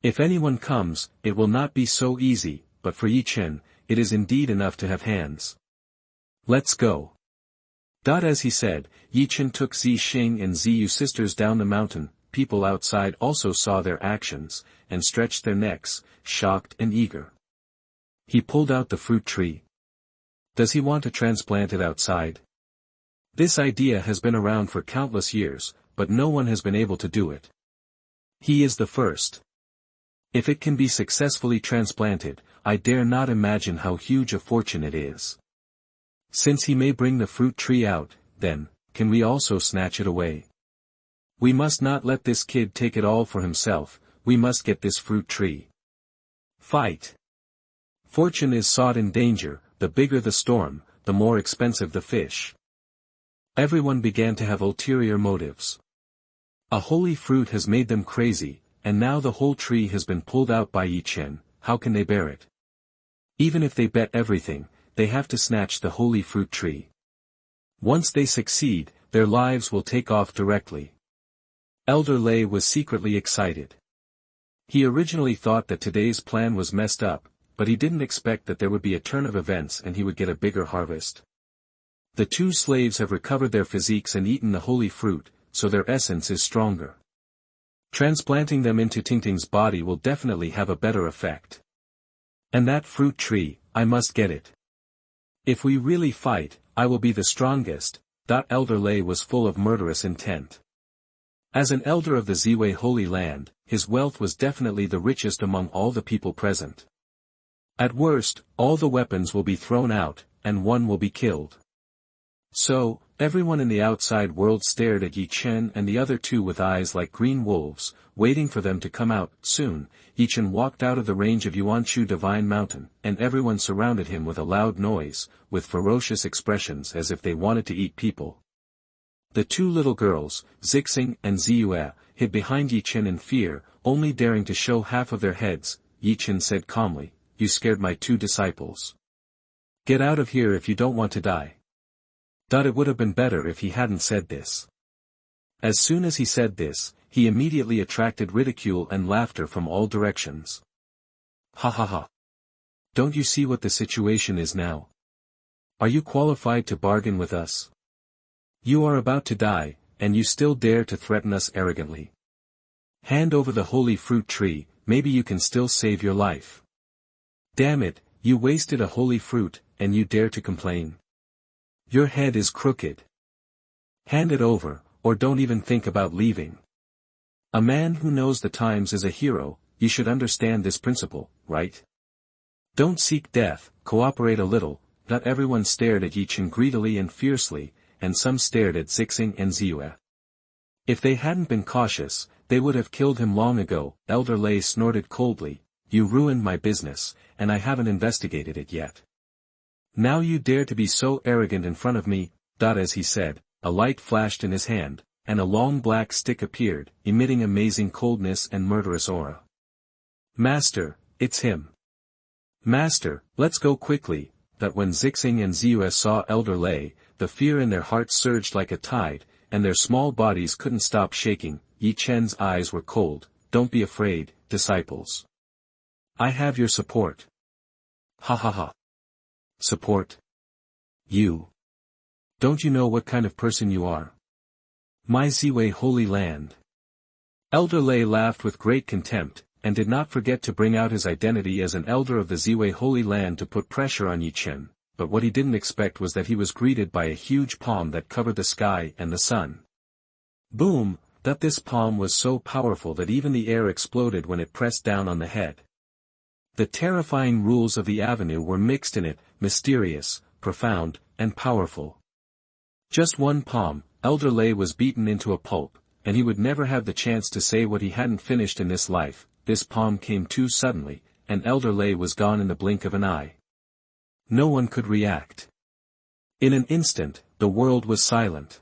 If anyone comes, it will not be so easy, but for Ye Chen, it is indeed enough to have hands. Let's go. As he said, Ye Chen took Zixing and Ziyu sisters down the mountain. People outside also saw their actions, and stretched their necks, shocked and eager. He pulled out the fruit tree. Does he want to transplant it outside? This idea has been around for countless years, but no one has been able to do it. He is the first. If it can be successfully transplanted, I dare not imagine how huge a fortune it is. Since he may bring the fruit tree out, then, can we also snatch it away? We must not let this kid take it all for himself, we must get this fruit tree. Fight. Fortune is sought in danger, the bigger the storm, the more expensive the fish. Everyone began to have ulterior motives. A holy fruit has made them crazy, and now the whole tree has been pulled out by Ye Chen, how can they bear it? Even if they bet everything, they have to snatch the holy fruit tree. Once they succeed, their lives will take off directly. Elder Lei was secretly excited. He originally thought that today's plan was messed up, but he didn't expect that there would be a turn of events and he would get a bigger harvest. The two slaves have recovered their physiques and eaten the holy fruit, so their essence is stronger. Transplanting them into Tingting's body will definitely have a better effect. And that fruit tree, I must get it. If we really fight, I will be the strongest. Elder Lei was full of murderous intent. As an elder of the Ziwei Holy Land, his wealth was definitely the richest among all the people present. At worst, all the weapons will be thrown out, and one will be killed. So, everyone in the outside world stared at Ye Chen and the other two with eyes like green wolves, waiting for them to come out. Soon, Ye Chen walked out of the range of Yuanchu Divine Mountain, and everyone surrounded him with a loud noise, with ferocious expressions as if they wanted to eat people. The two little girls, Zixing and Ziyue, hid behind Ye Chen in fear, only daring to show half of their heads. Ye Chen said calmly, "You scared my two disciples. Get out of here if you don't want to die." It would have been better if he hadn't said this. As soon as he said this, he immediately attracted ridicule and laughter from all directions. Ha ha ha. Don't you see what the situation is now? Are you qualified to bargain with us? You are about to die, and you still dare to threaten us arrogantly. Hand over the holy fruit tree, maybe you can still save your life. Damn it, you wasted a holy fruit, and you dare to complain. Your head is crooked. Hand it over, or don't even think about leaving. A man who knows the times is a hero. You should understand this principle, right? Don't seek death, cooperate a little. Not everyone stared at Ye Chen greedily and fiercely, and some stared at Zixing and Ziyue. If they hadn't been cautious, they would have killed him long ago. Elder Lei snorted coldly, "You ruined my business, and I haven't investigated it yet. Now you dare to be so arrogant in front of me." As he said, a light flashed in his hand, and a long black stick appeared, emitting amazing coldness and murderous aura. "Master, it's him. Master, let's go quickly." When Zixing and Ziyue saw Elder Lei, the fear in their hearts surged like a tide, and their small bodies couldn't stop shaking. Ye Chen's eyes were cold. "Don't be afraid, disciples. I have your support." Ha ha ha. Support? You? Don't you know what kind of person you are? My Ziwei Holy Land. Elder Lei laughed with great contempt, and did not forget to bring out his identity as an elder of the Ziwei Holy Land to put pressure on Ye Chen, but what he didn't expect was that he was greeted by a huge palm that covered the sky and the sun. Boom! This palm was so powerful that even the air exploded when it pressed down on the head. The terrifying rules of the avenue were mixed in it, mysterious, profound, and powerful. Just one palm, Elder Lei was beaten into a pulp, and he would never have the chance to say what he hadn't finished in this life. This palm came too suddenly, and Elder Lei was gone in the blink of an eye. No one could react. In an instant, the world was silent.